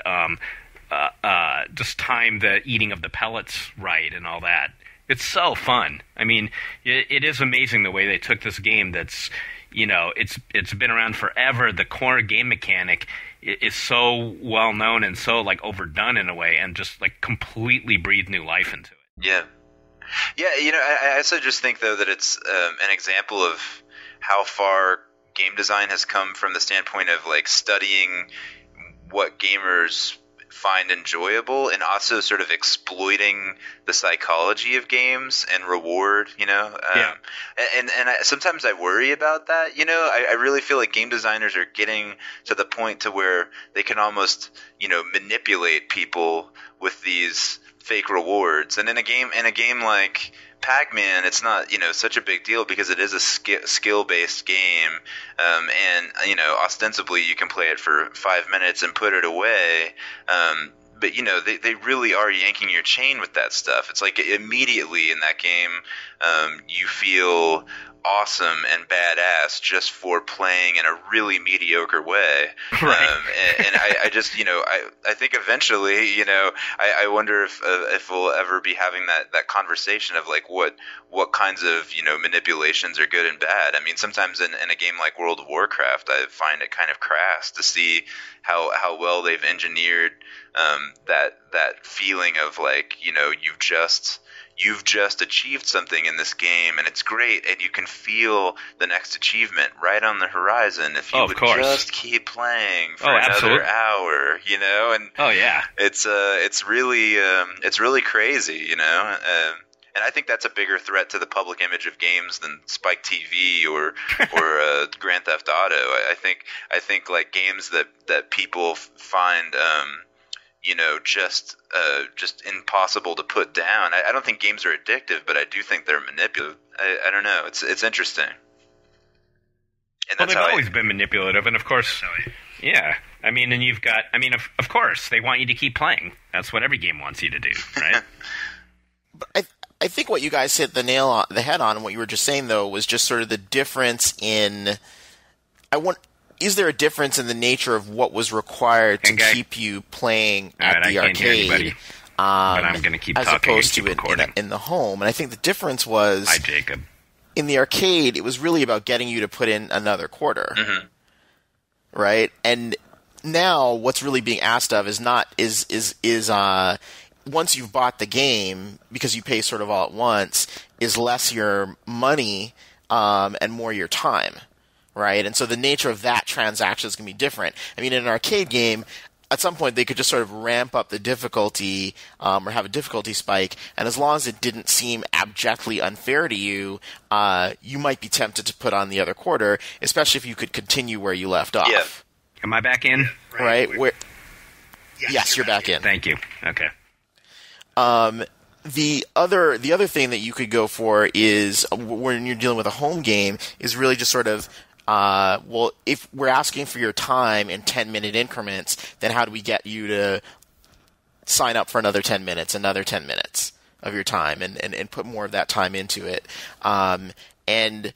just time the eating of the pellets right and all that. It's so fun. I mean, it is amazing the way they took this game that's, it's been around forever. The core game mechanic is so well known and so overdone in a way, and just completely breathed new life into it. Yeah. I also just think though that it's an example of how far game design has come from the standpoint of studying what gamers find enjoyable and also sort of exploiting the psychology of games and reward, Yeah. And sometimes I worry about that, I really feel like game designers are getting to the point to where they can almost, manipulate people with these fake rewards. And in a game like Pac-Man, it's not such a big deal because it is a skill-based game, and ostensibly you can play it for 5 minutes and put it away. But they really are yanking your chain with that stuff. It's immediately in that game, you feel awesome and badass just for playing in a really mediocre way. Right. And I just, I think eventually, I wonder if we'll ever be having that conversation of what kinds of, manipulations are good and bad. I mean, sometimes in a game like World of Warcraft, I find it kind of crass to see how well they've engineered that feeling of you've just achieved something in this game, and it's great, and you can feel the next achievement right on the horizon if you just keep playing for another hour, and it's really crazy, and I think that's a bigger threat to the public image of games than Spike TV or Grand Theft Auto. I think games that people find just impossible to put down. I don't think games are addictive, but I do think they're manipulative. I don't know. It's interesting. And they've always been manipulative, and of course, yeah. I mean, and you've got. I mean, of course, they want you to keep playing. That's what every game wants you to do, right? But I think what you guys hit the head on, and what you were just saying though, was just sort of the difference in. Is there a difference in the nature of what was required to keep you playing at the arcade? But I'm going to keep as talking opposed to in the home. And I think the difference was... Hi, Jacob. in the arcade, it was really about getting you to put in another quarter, right? And now, what's really being asked of is once you've bought the game, because you pay sort of all at once, is less your money and more your time, right? And so the nature of that transaction is going to be different. I mean, in an arcade game, at some point they could just sort of ramp up the difficulty or have a difficulty spike, and as long as it didn't seem abjectly unfair to you, you might be tempted to put on the other quarter, especially if you could continue where you left off. Yeah. Am I back in? Right? Yes, you're back in. Thank you. Okay. The other thing that you could go for is when you're dealing with a home game is really just sort of if we're asking for your time in 10-minute increments, then how do we get you to sign up for another 10 minutes of your time and put more of that time into it? And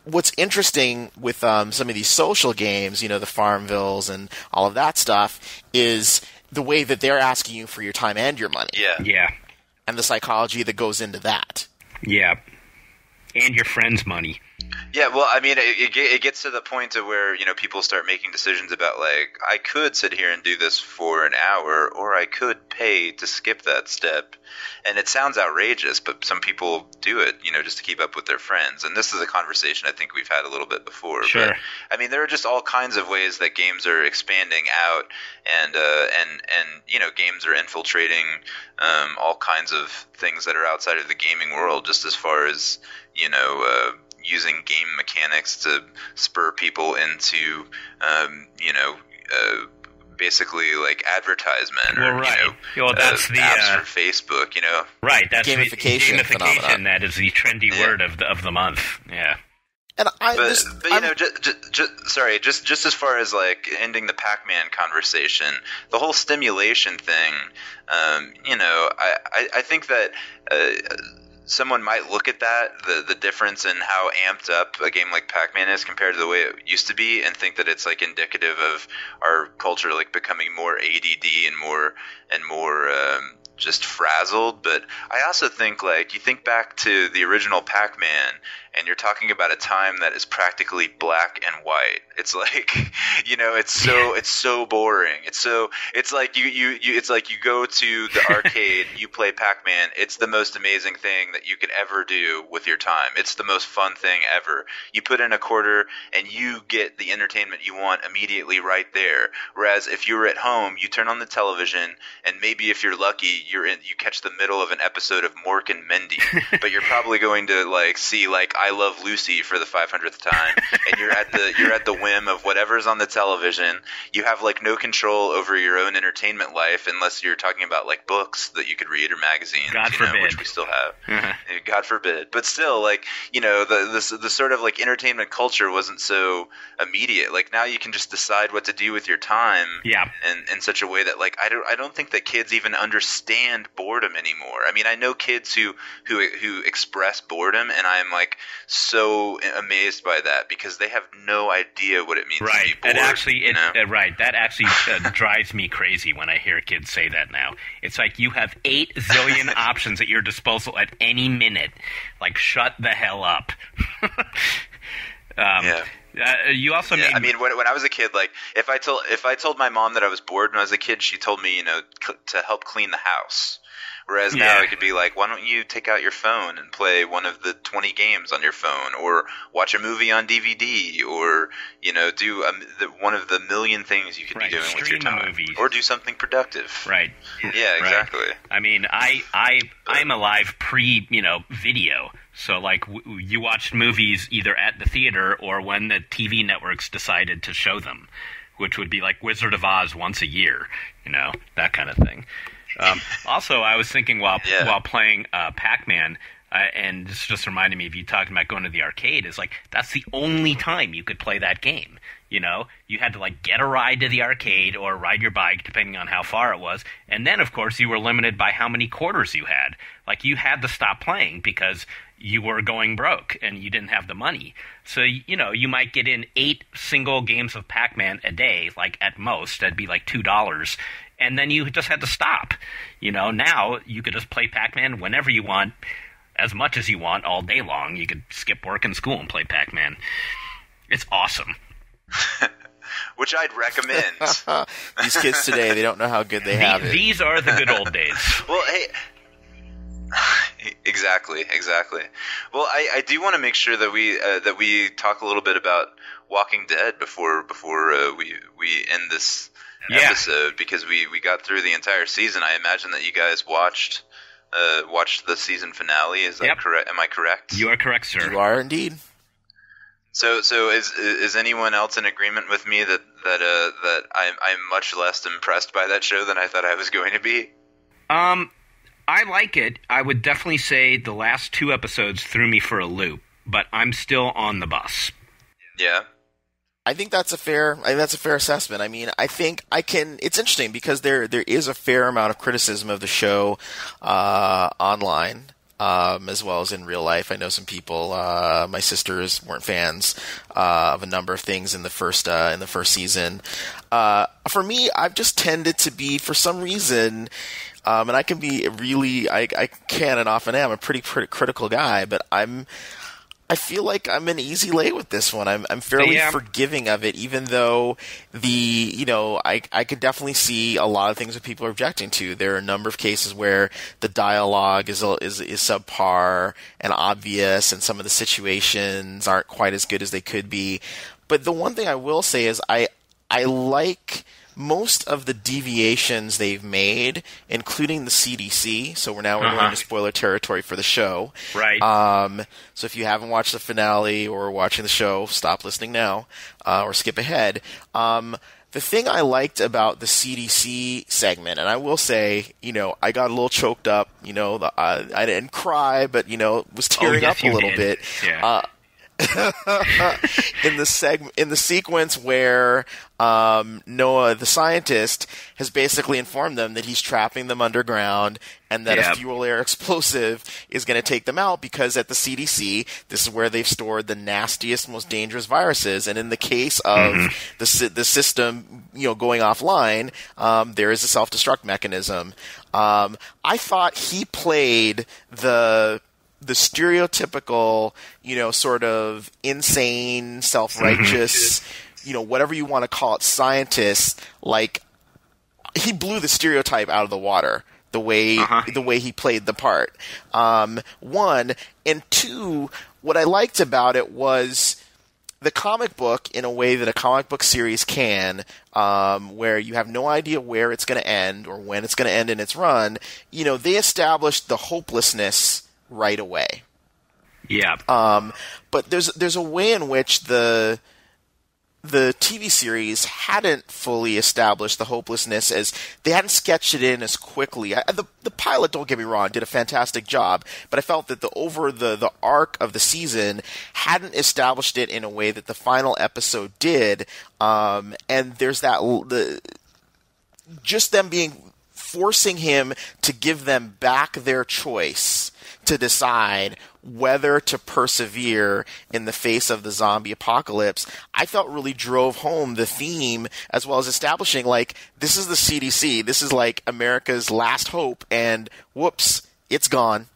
what's interesting with some of these social games, the Farmvilles and all of that stuff, is the way that they're asking you for your time and your money. Yeah. And the psychology that goes into that. Yeah. And your friend's money. Yeah, well, I mean, it gets to the point of where, people start making decisions about, like, I could sit here and do this for an hour, or I could pay to skip that step. And it sounds outrageous, but some people do it, just to keep up with their friends. And this is a conversation I think we've had a little bit before. Sure. But, I mean, there are just all kinds of ways that games are expanding out, and games are infiltrating all kinds of things that are outside of the gaming world, just as far as, using game mechanics to spur people into, basically like advertisement or that's the apps for Facebook. Right, that's gamification the phenomenon. That is the trendy word of the month. Yeah. And just as far as like ending the Pac-Man conversation, the whole stimulation thing, I think that someone might look at that, the difference in how amped up a game like Pac-Man is compared to the way it used to be, and think that it's like indicative of our culture like becoming more ADD and more just frazzled. But I also think, like, you think back to the original Pac-Man, and you're talking about a time that is practically black and white. It's like, it's so boring. It's like you go to the arcade, you play Pac-Man. It's the most amazing thing that you could ever do with your time. It's the most fun thing ever. You put in a quarter and you get the entertainment you want immediately right there. Whereas if you were at home, you turn on the television, and maybe if you're lucky, you catch the middle of an episode of Mork and Mindy, but you're probably going to like see like I Love Lucy for the 500th time, and you're at the whim of whatever's on the television. You have like no control over your own entertainment life unless you're talking about like books that you could read or magazines, God forbid. which we still have. God forbid. But still, like, the sort of like entertainment culture wasn't so immediate. Like now you can just decide what to do with your time. Yeah. In such a way that like I don't think that kids even understand boredom anymore. I mean, I know kids who express boredom, and I'm like so amazed by that because they have no idea what it means to be bored. That actually drives me crazy when I hear kids say that now. It's like you have 8 zillion options at your disposal at any minute. Like, shut the hell up. You also made. I mean, when I was a kid, like if I told my mom that I was bored when I was a kid, she told me, to help clean the house. Whereas now it could be like, why don't you take out your phone and play one of the 20 games on your phone, or watch a movie on DVD, or do one of the million things you could be doing with your time, or do something productive. Right. Yeah, exactly. Right. I mean, I'm alive pre-video. So, like, you watched movies either at the theater or when the TV networks decided to show them, which would be like Wizard of Oz once a year, that kind of thing. Also, I was thinking while playing Pac-Man, and this just reminded me of you talking about going to the arcade, is like, that's the only time you could play that game. You had to like get a ride to the arcade or ride your bike, depending on how far it was. And then, of course, you were limited by how many quarters you had. Like, you had to stop playing because you were going broke and you didn't have the money. So, you might get in 8 single games of Pac-Man a day, like at most. That'd be like $2. And then you just had to stop. Now you could just play Pac-Man whenever you want, as much as you want all day long. You could skip work and school and play Pac-Man. It's awesome. Which I'd recommend. These kids today, they don't know how good they have it. These are the good old days. Well, hey... Exactly. Well, I do want to make sure that we talk a little bit about Walking Dead before we end this episode, because we got through the entire season. I imagine that you guys watched the season finale. Is that correct? Am I correct? You are correct, sir. You are indeed. So is anyone else in agreement with me that I'm much less impressed by that show than I thought I was going to be? I like it. I would definitely say the last 2 episodes threw me for a loop, but I'm still on the bus. Yeah. I think that's a fair assessment. I mean, I think it's interesting because there is a fair amount of criticism of the show online, as well as in real life. I know some people, my sisters weren't fans of a number of things in the first season. For me, I've just tended to be, for some reason, and I can be really, I can and often am a pretty critical guy, but I feel like I'm an easy lay with this one. I'm fairly forgiving of it, even though I could definitely see a lot of things that people are objecting to. There are a number of cases where the dialogue is subpar and obvious, and some of the situations aren't quite as good as they could be. But the one thing I will say is I like most of the deviations they've made, including the CDC. So we're going into spoiler territory for the show. Right. So if you haven't watched the finale or watching the show, stop listening now, or skip ahead. The thing I liked about the CDC segment, and I will say, I got a little choked up, I didn't cry, but, was tearing up a little bit. Yeah. in the sequence where Noah, the scientist, has basically informed them that he's trapping them underground and that a fuel air explosive is going to take them out, because at the CDC, this is where they've stored the nastiest, most dangerous viruses. And in the case of the system, going offline, there is a self-destruct mechanism. I thought he played the stereotypical, sort of insane, self-righteous, whatever you want to call it, scientist. Like, he blew the stereotype out of the water, the way he played the part. 1, and 2, what I liked about it was the comic book, in a way that a comic book series can, where you have no idea where it's going to end or when it's going to end in its run. They established the hopelessness right away. Yeah. But there's a way in which the TV series hadn't fully established the hopelessness, as they hadn't sketched it in as quickly. The pilot, don't get me wrong, did a fantastic job, but I felt that the arc of the season hadn't established it in a way that the final episode did. And there's just them forcing him to give them back their choice to decide whether to persevere in the face of the zombie apocalypse, I felt really drove home the theme, as well as establishing, like, this is the CDC, this is like America's last hope, and whoops, it's gone.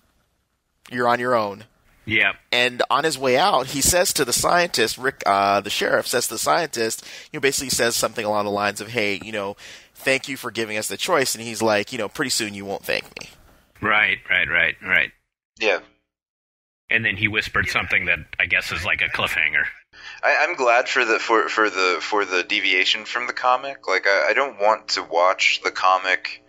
You're on your own. Yeah. And on his way out, he says to the scientist, Rick, the sheriff, says to the scientist, basically says something along the lines of, hey, thank you for giving us the choice. And he's like, pretty soon you won't thank me. Right. Yeah. And then he whispered something that I guess is like a cliffhanger. I'm glad for the deviation from the comic. Like, I don't want to watch the comic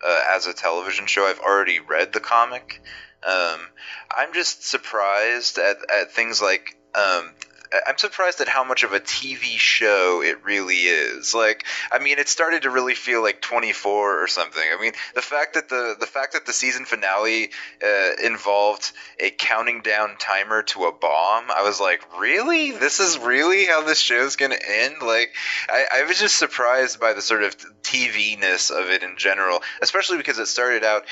as a television show. I've already read the comic. I'm just surprised at things like I'm surprised at how much of a TV show it really is. Like, I mean, it started to really feel like 24 or something. I mean, the fact that the season finale involved a counting down timer to a bomb, I was like, really? This is really how this show's gonna end? Like, I was just surprised by the sort of TV-ness of it in general, especially because it started out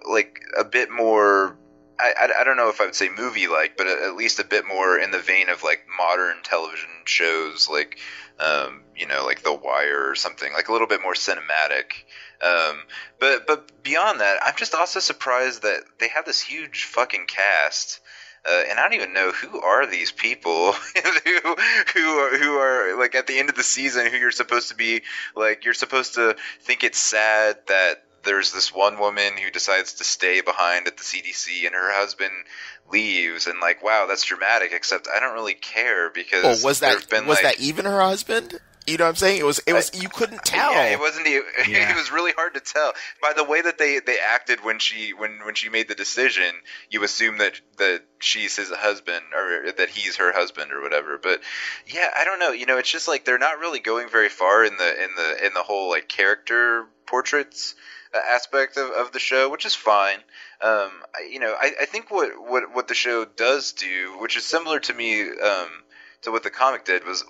like a bit more, I don't know if I would say movie-like, but at least a bit more in the vein of like modern television shows, like like The Wire or something, like a little bit more cinematic. But beyond that, I'm just also surprised that they have this huge fucking cast. And I don't even know who are these people who are like at the end of the season, who you're supposed to be like, you're supposed to think it's sad that there's this one woman who decides to stay behind at the CDC and her husband leaves, and like, wow, that's dramatic, except I don't really care because was that even her husband? You know what I'm saying? It was you couldn't tell. Yeah, it wasn't. It was really hard to tell by the way that they acted when she made the decision. You assume that she's his husband, or that he's her husband, or whatever. But yeah, I don't know. It's just like they're not really going very far in the whole like character portraits aspect of the show, which is fine. I think what the show does do, which is similar to me. To what the comic did was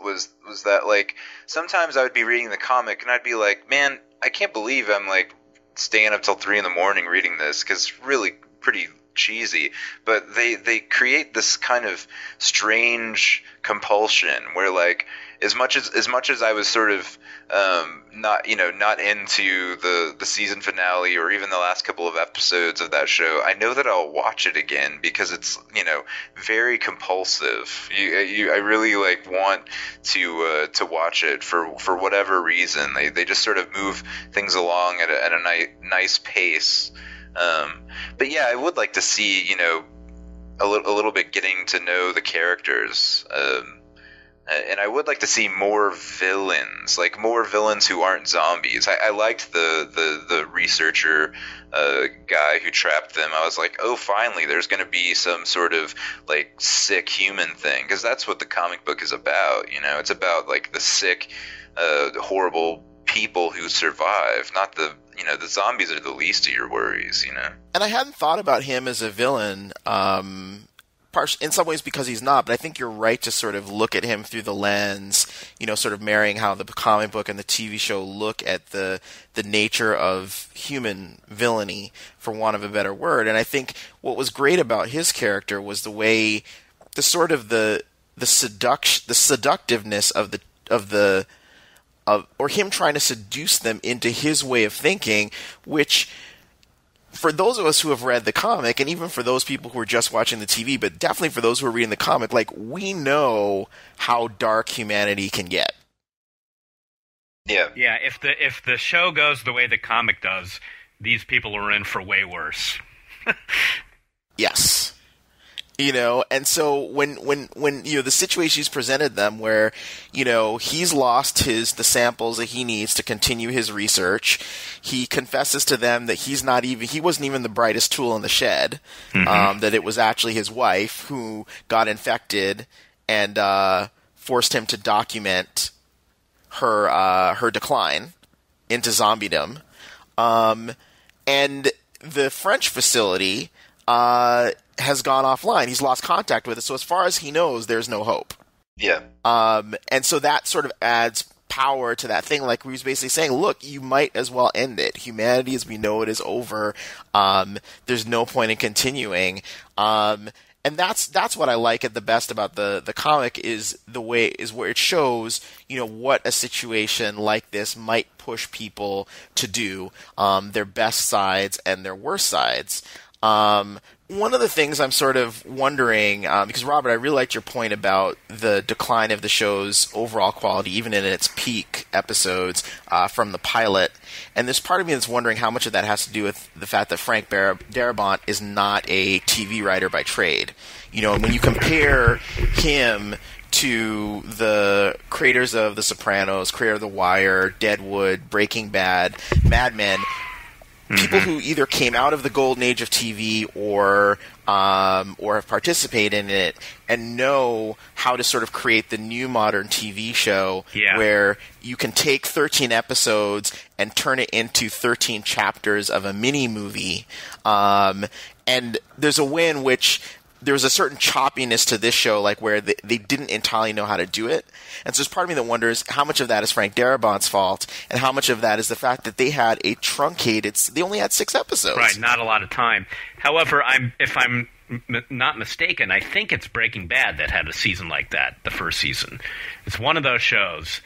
that like sometimes I would be reading the comic and I'd be like, man, I can't believe I'm like staying up till 3 a.m. reading this, because it's really pretty cheesy. But they create this kind of strange compulsion where like as much as I was sort of not into the season finale or even the last couple of episodes of that show, I know that I'll watch it again because it's very compulsive. I really like want to watch it for whatever reason. They just sort of move things along at a nice pace. But yeah, I would like to see a little bit getting to know the characters. And I would like to see more villains who aren't zombies. I liked the researcher guy who trapped them. I was like, oh, finally, there's going to be some sort of like sick human thing, because that's what the comic book is about. It's about like the sick, horrible people who survive, not the zombies are the least of your worries. And I hadn't thought about him as a villain. In some ways because he's not, but I think you're right to sort of look at him through the lens, sort of marrying how the comic book and the TV show look at the nature of human villainy, for want of a better word. And I think what was great about his character was the way, the seductiveness or him trying to seduce them into his way of thinking, which, for those of us who have read the comic, and even for those people who are just watching the TV, but definitely for those who are reading the comic, like, we know how dark humanity can get. Yeah. Yeah, if the show goes the way the comic does, these people are in for way worse. Yes. And so when the situation he's presented them where, he's lost the samples that he needs to continue his research, he confesses to them that he wasn't even the brightest tool in the shed, that it was actually his wife who got infected and forced him to document her decline into zombiedom. And the French facility has gone offline. He's lost contact with it. So as far as he knows, there's no hope. Yeah. And so that sort of adds power to that thing. Like, he was basically saying, look, you might as well end it. Humanity as we know it is over. There's no point in continuing. And that's what I like at the best about the comic is where it shows, what a situation like this might push people to do, their best sides and their worst sides. One of the things I'm sort of wondering, because Robert, I really liked your point about the decline of the show's overall quality, even in its peak episodes, from the pilot. And there's part of me that's wondering how much of that has to do with the fact that Frank Darabont is not a TV writer by trade. And when you compare him to the creators of The Sopranos, creator of The Wire, Deadwood, Breaking Bad, Mad Men, people who either came out of the golden age of TV or have participated in it and know how to sort of create the new modern TV show where you can take 13 episodes and turn it into 13 chapters of a mini movie. And there's a way in which there's a certain choppiness to this show, like where they didn't entirely know how to do it. And so there's part of me that wonders how much of that is Frank Darabont's fault and how much of that is the fact that they had they only had 6 episodes. Right, not a lot of time. However, if I'm not mistaken, I think it's Breaking Bad that had a season like that, the first season. It's one of those shows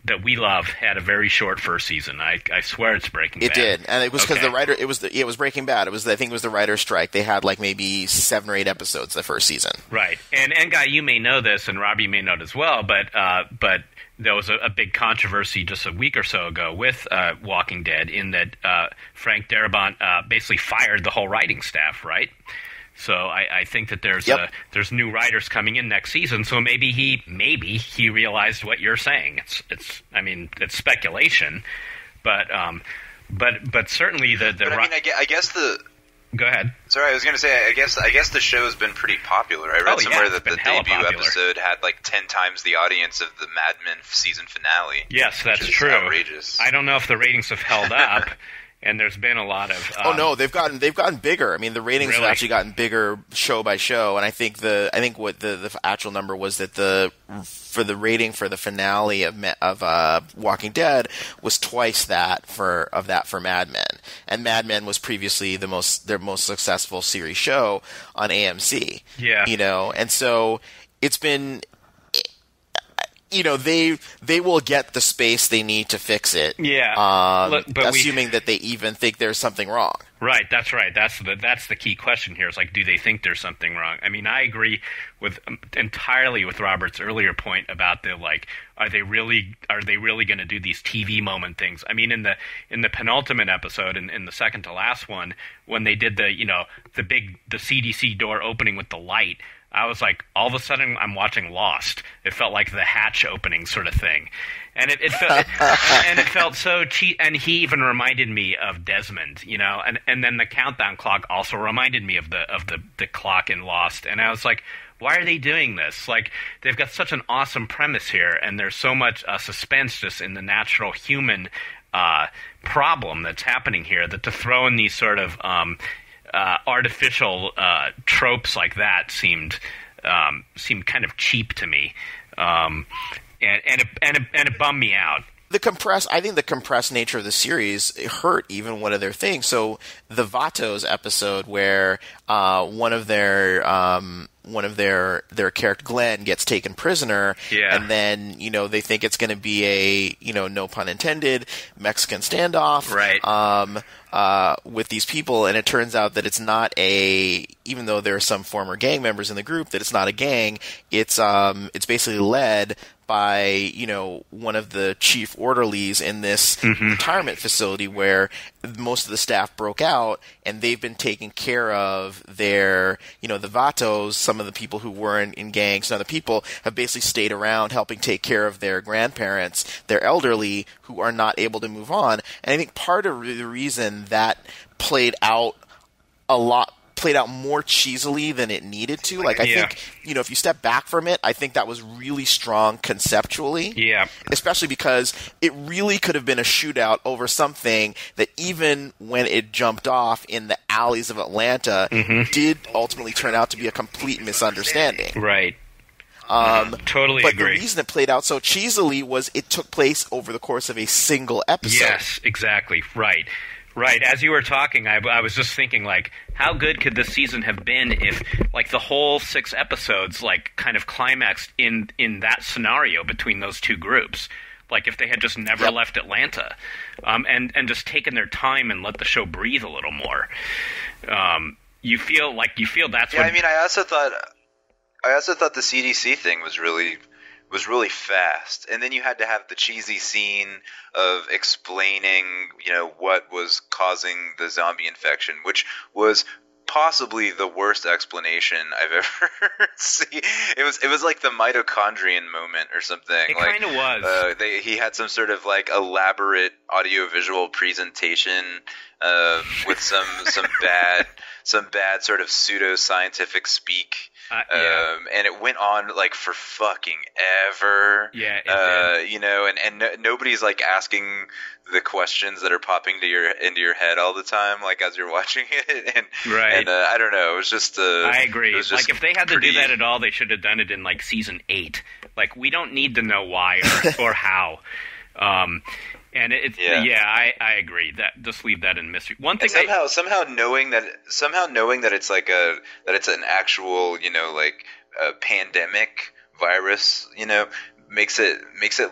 that we love had a very short first season. I swear it's Breaking Bad. It did, and it was because the writer. It was Breaking Bad. It was I think it was the writer's strike. They had like maybe 7 or 8 episodes the first season. Right, and Guy, you may know this, and Robbie may know it as well, but there was a big controversy just a week or so ago with Walking Dead in that Frank Darabont basically fired the whole writing staff, right? So I think that there's new writers coming in next season. So maybe he realized what you're saying. It's speculation, but certainly the. But I mean, I guess the. Go ahead. Sorry, I was going to say. I guess the show's been pretty popular. I read somewhere that the debut episode had like 10 times the audience of the Mad Men season finale. Yes, that's true. Outrageous. I don't know if the ratings have held up. And there's been a lot of. Oh no, they've gotten bigger. I mean, the ratings have actually gotten bigger show by show, and I think what the actual number was that for the rating for the finale of Walking Dead was twice that for Mad Men, and Mad Men was previously their most successful series show on AMC. Yeah, and so it's been. They will get the space they need to fix it. Yeah, assuming that they even think there's something wrong. Right, that's right. That's the key question here. Is like, do they think there's something wrong? I mean, I agree entirely with Robert's earlier point about the like, are they really going to do these TV moment things? I mean, in the penultimate episode, in the second to last one, when they did the CDC door opening with the light. I was like, all of a sudden, I'm watching Lost. It felt like the hatch opening sort of thing, and it felt so cheap. And he even reminded me of Desmond, and then the countdown clock also reminded me of the clock in Lost. And I was like, why are they doing this? Like, they've got such an awesome premise here, and there's so much suspense just in the natural human problem that's happening here that to throw in these sort of artificial tropes like that seemed kind of cheap to me, and it bummed me out. I think the compressed nature of the series hurt even one of their things. So the Vatos episode where one of their character Glenn gets taken prisoner, and then they think it's going to be a no pun intended Mexican standoff, right? With these people, and it turns out that it's not even though there are some former gang members in the group, that it's not a gang. It's basically led by one of the chief orderlies in this retirement facility where most of the staff broke out, and they've been taking care of their the Vatos. Some of the people who weren't in gangs, some other people have basically stayed around helping take care of their grandparents, their elderly, who are not able to move on. And I think part of the reason that played out more cheesily than it needed to. Like, I think, if you step back from it, I think that was really strong conceptually. Yeah. Especially because it really could have been a shootout over something that even when it jumped off in the alleys of Atlanta, did ultimately turn out to be a complete misunderstanding. Right. Totally but agree. The reason it played out so cheesily was it took place over the course of a single episode. Yes, exactly. Right. Right. As you were talking, I was just thinking, like, how good could this season have been if, like, the whole 6 episodes, like, kind of climaxed in that scenario between those two groups? Like, if they had just never left Atlanta, and just taken their time and let the show breathe a little more. You feel that's what... I mean, I also thought the CDC thing was really fast, and then you had to have the cheesy scene of explaining, what was causing the zombie infection, which was possibly the worst explanation I've ever seen. It was like the mitochondrion moment or something. It kind of was. He had some sort of like elaborate audiovisual presentation with some bad sort of pseudoscientific speak. And it went on like for fucking ever. Yeah, it did. And nobody's like asking the questions that are popping into your head all the time, like as you're watching it. And I don't know. It was just. I agree. Like if they had to do that at all, they should have done it in like season 8. Like we don't need to know why or how. And I agree. That just leave that in mystery. One thing somehow knowing that it's like that it's an actual, like a pandemic virus, makes it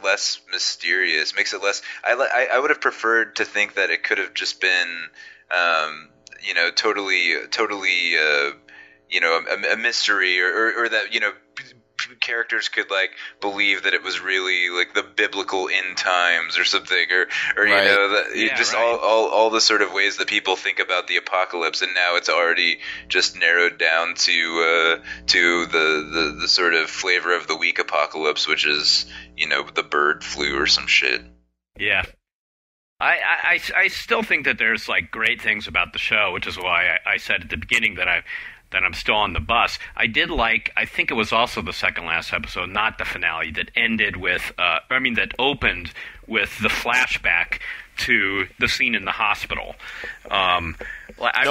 less mysterious, makes it less. I would have preferred to think that it could have just been totally a mystery, or that characters could like believe that it was really like the biblical end times or something, or all the sort of ways that people think about the apocalypse, and now it's already just narrowed down to the sort of flavor of the week apocalypse, which is the bird flu or some shit. Yeah. I still think that there's like great things about the show, which is why I said at the beginning that I'm still on the bus. I think it was also the second last episode, not the finale, that ended with, that opened with the flashback to the scene in the hospital. No,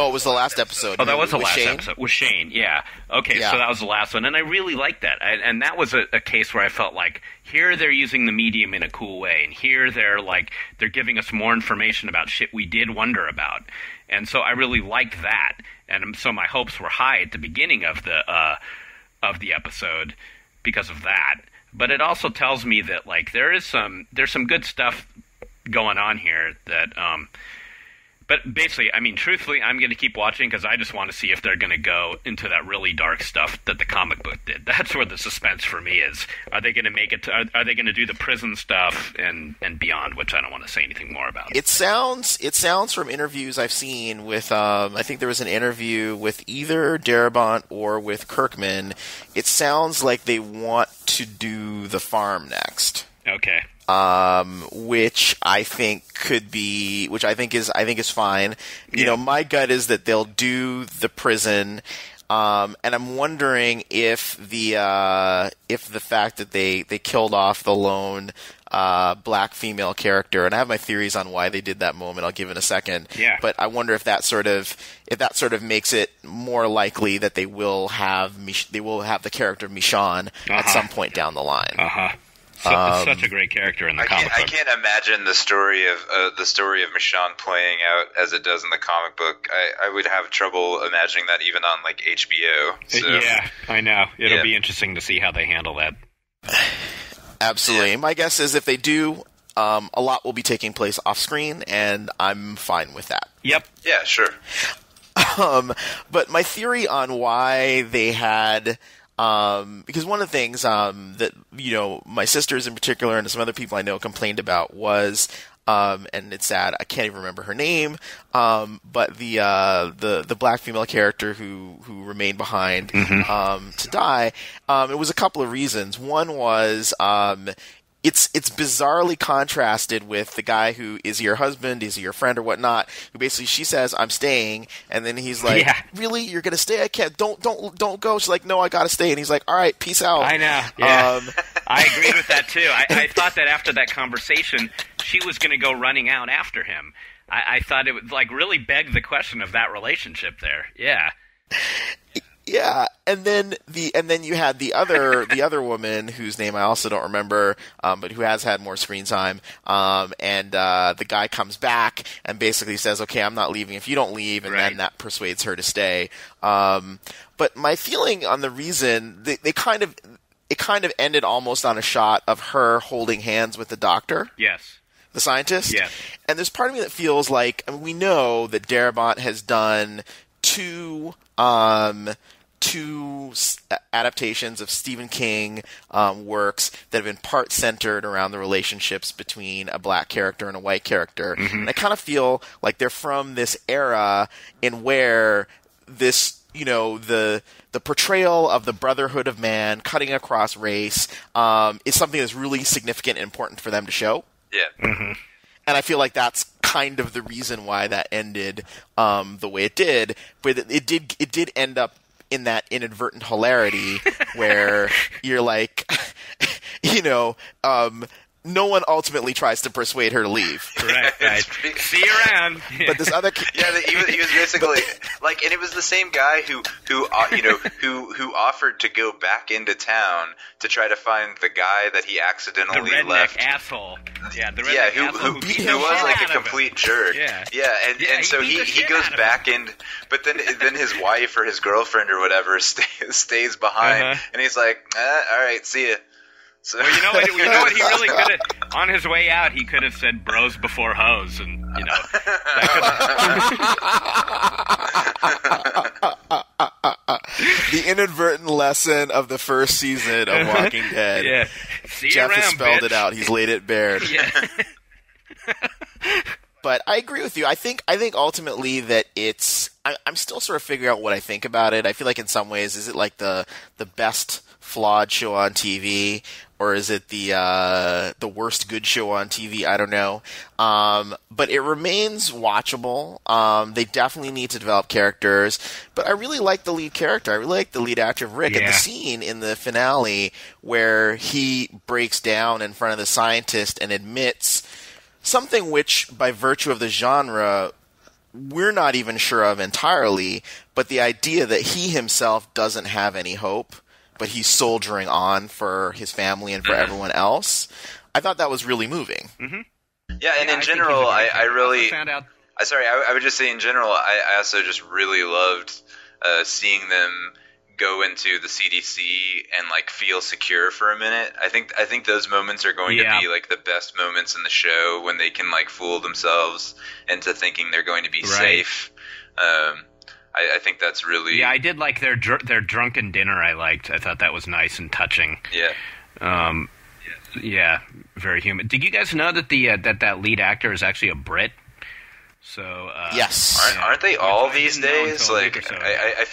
it was the last episode. Oh, that was the last episode. With Shane, yeah. Okay, yeah. So that was the last one, and I really liked that. And that was a case where I felt like, here they're using the medium in a cool way, and here they're giving us more information about shit we did wonder about. And so I really liked that. And so my hopes were high at the beginning of the episode because of that. But it also tells me that there's some good stuff going on here that but basically, truthfully, I'm going to keep watching because I just want to see if they're going to go into that really dark stuff that the comic book did. That's where the suspense for me is. Are they going to make it are they going to do the prison stuff and beyond, which I don't want to say anything more about. It sounds from interviews I've seen with I think there was an interview with either Darabont or with Kirkman. It sounds like they want to do The Farm next. Okay. Which I think is fine. Yeah. My gut is that they'll do the prison, and I'm wondering if the fact that they killed off the lone black female character, and I have my theories on why they did that moment. I'll give in a second. Yeah. But I wonder if that sort of makes it more likely that they will have the character Michonne at some point down the line. Such a great character in the comic book. I can't imagine the story of Michonne playing out as it does in the comic book. I would have trouble imagining that even on HBO. So. Yeah, I know. It'll be interesting to see how they handle that. Absolutely. Yeah. My guess is if they do, a lot will be taking place off screen, and I'm fine with that. Yep. Yeah, sure. But my theory on why they had. Because one of the things that my sisters in particular and some other people I know complained about was, and it's sad, I can't even remember her name, but the black female character who remained behind to die. It was a couple of reasons. One was it's bizarrely contrasted with the guy who is he your husband, is he your friend or whatnot, who basically she says I'm staying, and then he's like, really, you're gonna stay? I can't, don't go. She's like, no, I gotta stay, and he's like, all right, peace out. I know. Yeah. I agreed with that too. I thought that after that conversation she was gonna go running out after him. I thought it would really beg the question of that relationship there. Yeah. Yeah, and then you had the other woman whose name I also don't remember, but who has had more screen time. And the guy comes back and basically says, "Okay, I'm not leaving if you don't leave," and then that persuades her to stay. But my feeling on the reason it kind of ended almost on a shot of her holding hands with the doctor. Yes. The scientist. Yes. And there's part of me that feels like we know that Darabont has done two adaptations of Stephen King works that have been part centered around the relationships between a black character and a white character. Mm-hmm. And I kind of feel like they're from this era in where this, the portrayal of the brotherhood of man cutting across race is something that's really significant and important for them to show. Yeah. Mm-hmm. And I feel like that's kind of the reason why that ended the way it did. But it did end up in that inadvertent hilarity where you're like, no one ultimately tries to persuade her to leave. Right. See you around. But this other, he was basically like, and it was the same guy who offered to go back into town to try to find the guy that he accidentally the redneck left. Asshole. Yeah, the redneck asshole who beat was the like shit a out of complete him. jerk. Yeah, and so he beat the he shit goes out of back in, but then his wife or his girlfriend or whatever stays behind, and he's like, all right, see ya. So, well, you know what? He really could have. On his way out, he could have said "bros before hoes," and the inadvertent lesson of the first season of Walking Dead. Yeah, see Jeff you around, has spelled bitch. it out. He's laid it bare. Yeah. But I agree with you. I think ultimately that it's. I'm still sort of figuring out what I think about it. I feel like in some ways, is it like the best flawed show on TV, or is it the worst good show on TV? I don't know. But it remains watchable. They definitely need to develop characters. But I really like the lead character. I really like the lead actor of Rick. Yeah. And the scene in the finale where he breaks down in front of the scientist and admits something which, by virtue of the genre, we're not even sure of entirely, but the idea that he himself doesn't have any hope, but he's soldiering on for his family and for everyone else. I thought that was really moving. Mm-hmm. Yeah, and in I general, think I really also found out. I would just say in general, I also just really loved seeing them go into the CDC and like feel secure for a minute. I think those moments are going to be like the best moments in the show, when they can like fool themselves into thinking they're going to be safe. I think that's really I did like their drunken dinner. I thought that was nice and touching. Yeah, very human. Did you guys know that that lead actor is actually a Brit? So yes, aren't they all these didn't know days? until a Like week or so. I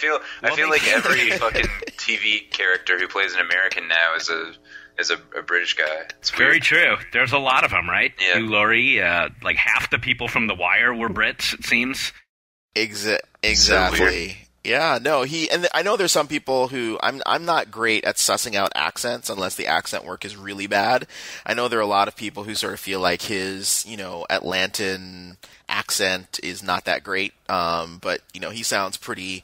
feel like every fucking TV character who plays an American now is a British guy. It's weird. Very true. There's a lot of them, right? Yeah. Hugh Laurie, like half the people from The Wire were Brits, it seems. Exactly. So Yeah, no, I know there's some people who I'm not great at sussing out accents unless the accent work is really bad. I know there are a lot of people who sort of feel like his, Atlantan accent is not that great. But he sounds pretty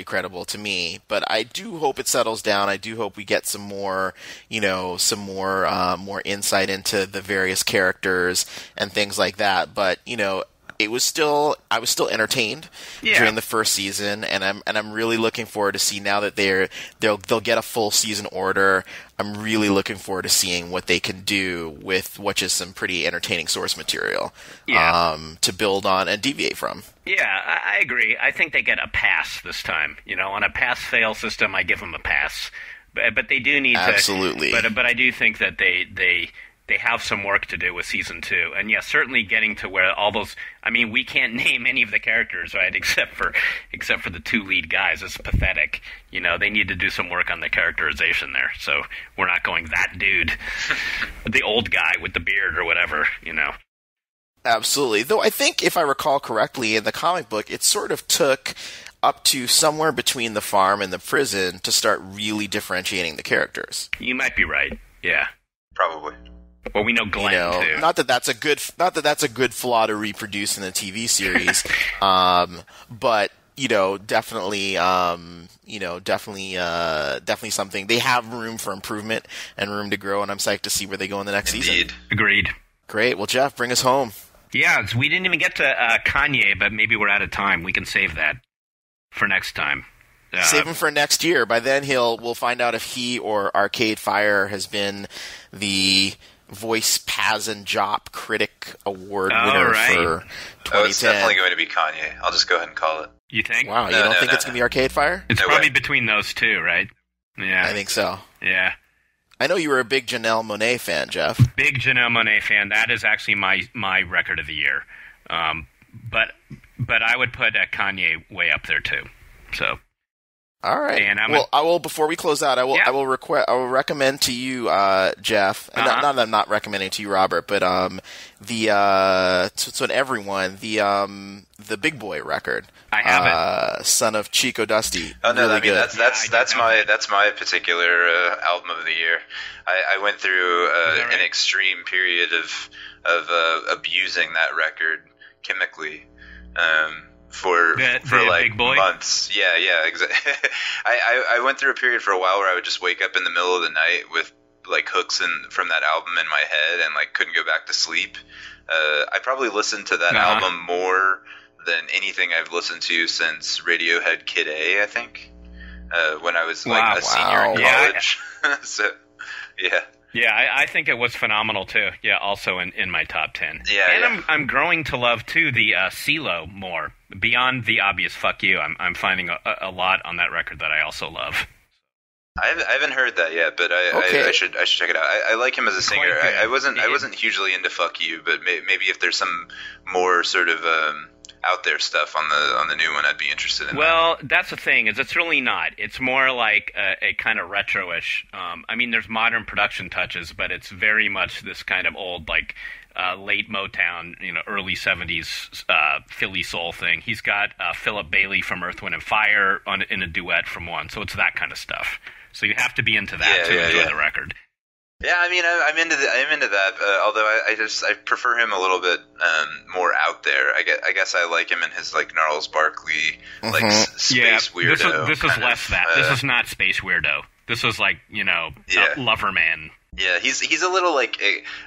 credible to me. But I do hope it settles down. I do hope we get some more more insight into the various characters and things like that. But I was still entertained during the first season, and I'm really looking forward to see now that they'll get a full season order. I'm really looking forward to seeing what they can do with what is some pretty entertaining source material to build on and deviate from. Yeah, I agree. I think they get a pass this time. On a pass-fail system, I give them a pass. But they do need Absolutely. to. But I do think that they have some work to do with season 2, and certainly getting to where all those. I mean, we can't name any of the characters, right? Except for the 2 lead guys. It's pathetic. They need to do some work on the characterization there. So we're not going that dude, the old guy with the beard or whatever. Absolutely. Though I think, if I recall correctly, in the comic book, it sort of took up to somewhere between the farm and the prison to start really differentiating the characters. You might be right. Yeah. Probably. Well, we know Glenn too. Not that that's a good flaw to reproduce in the TV series, but definitely something. They have room for improvement and room to grow, and I'm psyched to see where they go in the next season. Agreed. Great. Well, Jeff, bring us home. Yeah, we didn't even get to Kanye, but maybe we're out of time. We can save that for next time. Save him for next year. By then, we'll find out if he or Arcade Fire has been the Voice Paz and Jop Critic Award winner for 2010. It's definitely going to be Kanye. I'll just go ahead and call it. You think? Wow, you don't think it's going to be Arcade Fire? It's probably between those two, right? Yeah. I think so. Yeah. I know you were a big Janelle Monáe fan, Jeff. Big Janelle Monáe fan. That is actually my record of the year. But I would put Kanye way up there too. So. All right. And I will. Before we close out, I will recommend to you, Jeff. Not that I'm not recommending to you, Robert, but to everyone, the Big Boy record. I have it. Son of Chico Dusty. Oh no, really I mean good. that's my particular album of the year. I went through an extreme period of abusing that record chemically. For like Big Boy? months. Yeah, exactly. I went through a period for a while where I would just wake up in the middle of the night with like hooks from that album in my head and like couldn't go back to sleep. I probably listened to that album more than anything I've listened to since Radiohead Kid A, I think. When I was like a senior in college. So, yeah. Yeah, I think it was phenomenal too. Yeah, also in my top 10. Yeah, and I'm growing to love too the CeeLo more. Beyond the obvious "fuck you," I'm finding a lot on that record that I also love. I haven't heard that yet, but I should check it out. I like him as a singer. I wasn't hugely into "fuck you," but maybe if there's some more sort of out there stuff on the new one, I'd be interested in. Well, that's the thing, is it's really not. It's more like a kind of retro-ish. I mean, there's modern production touches, but it's very much this kind of old, like, late Motown, early 70s Philly soul thing. He's got Philip Bailey from Earth, Wind & Fire in a duet from one, so it's that kind of stuff. So you have to be into that to enjoy the record. Yeah, I mean, I'm into that. Although I prefer him a little bit more out there. I guess I like him in his like Gnarls Barkley like space weirdo. This is less that. This is not space weirdo. This is like lover man. Yeah, he's a little like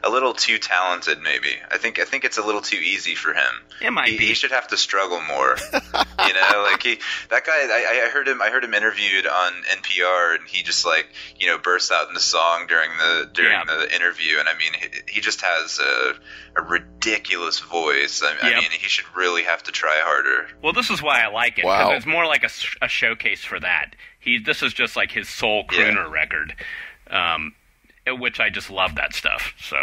a little too talented. Maybe I think it's a little too easy for him. It might be. He should have to struggle more. Like that guy. I heard him interviewed on NPR, and he just like bursts out into song during the interview. And I mean, he just has a ridiculous voice. I mean, he should really have to try harder. Well, this is why I like it. Wow. It's more like a showcase for that. This is just like his soul crooner record. Which I just love that stuff. So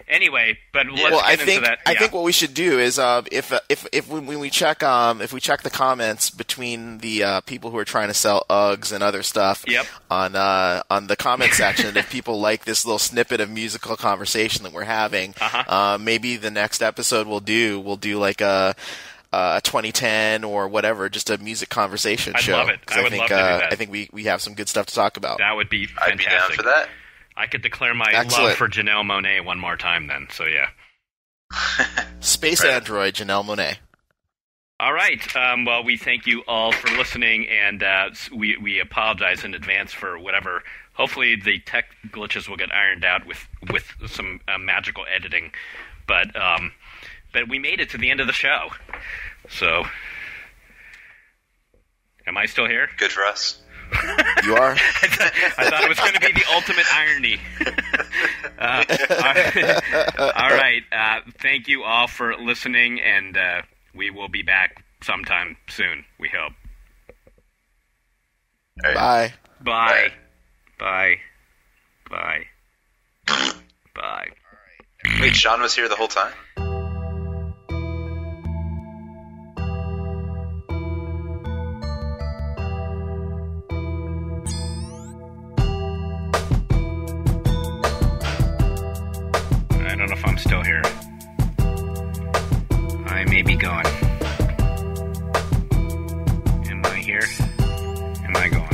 anyway, but let's get into that. I think what we should do is when we check the comments between the people who are trying to sell Uggs and other stuff on the comment section, if people like this little snippet of musical conversation that we're having, maybe the next episode we'll do like a 2010 or whatever, just a music conversation show. I'd love it. I would love to do that. I think we have some good stuff to talk about. That would be fantastic. I'd be down for that. I could declare my love for Janelle Monáe one more time then, so yeah. Space Android, Janelle Monáe. All right. Well, we thank you all for listening, and we apologize in advance for whatever. Hopefully the tech glitches will get ironed out with some magical editing. But we made it to the end of the show. So, am I still here? Good for us. You are? I thought it was going to be the ultimate irony. All right. Thank you all for listening, and we will be back sometime soon, we hope. Right. Bye. Bye. Bye. Bye. Bye. Bye. Wait, Sean was here the whole time? I don't know if I'm still here. I may be gone. Am I here? Am I gone?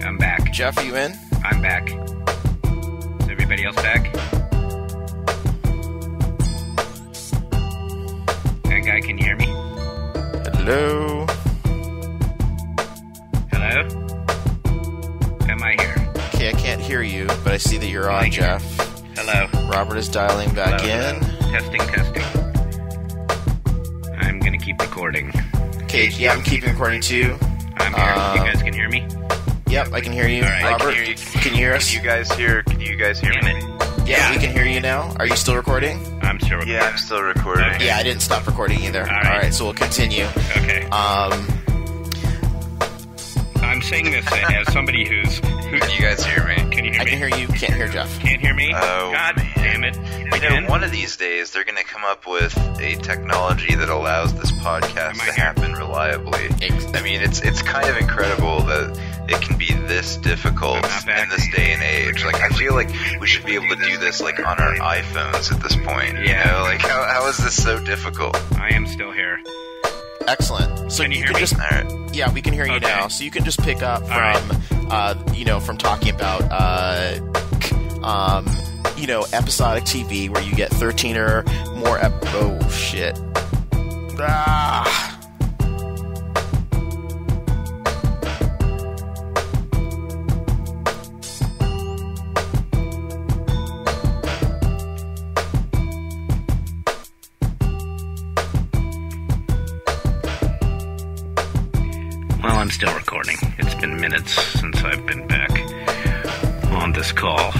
I'm back. Jeff, are you in? I'm back. Is everybody else back? That guy can you hear me? Hello? Hello? Am I here? Okay, I can't hear you, but I see that you're on, Jeff. Hello. Robert is dialing back in. Hello. Testing. I'm going to keep recording. Okay, yeah, I'm keeping recording too. I'm here. You guys can hear me? Yep, I can hear you. All right, Robert, can you hear us? Can you guys hear Damn me? it. Yeah, we can hear you now. Are you still recording? I'm still recording. Yeah, I'm still recording. Okay. Yeah, I didn't stop recording either. All right, so we'll continue. Okay. I'm saying this as somebody who's Can you guys hear me? Can you hear I me? can hear you. Can't hear Jeff. Can't hear me? Oh, God man. damn it. You Again? know, one of these days they're going to come up with a technology that allows this podcast Am I to here? happen reliably. Ex- I mean, it's kind of incredible that it can be this difficult I'm not back. in this day and age. Like, I feel like we should be able to do this like on our iPhones at this point. Yeah. You know, like how is this so difficult? I am still here. Excellent. So Can you hear can me? just All right. yeah, we can hear you Okay. now. So you can just pick up All from from talking about episodic TV where you get 13 or more. Oh shit. Ah. Well, I'm still recording. It's been minutes since I've been back on this call.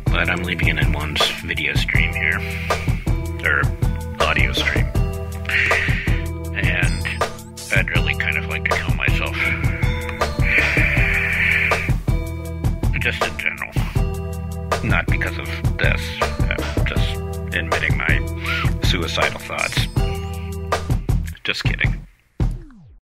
But I'm leaving it in one's video stream here. Or audio stream.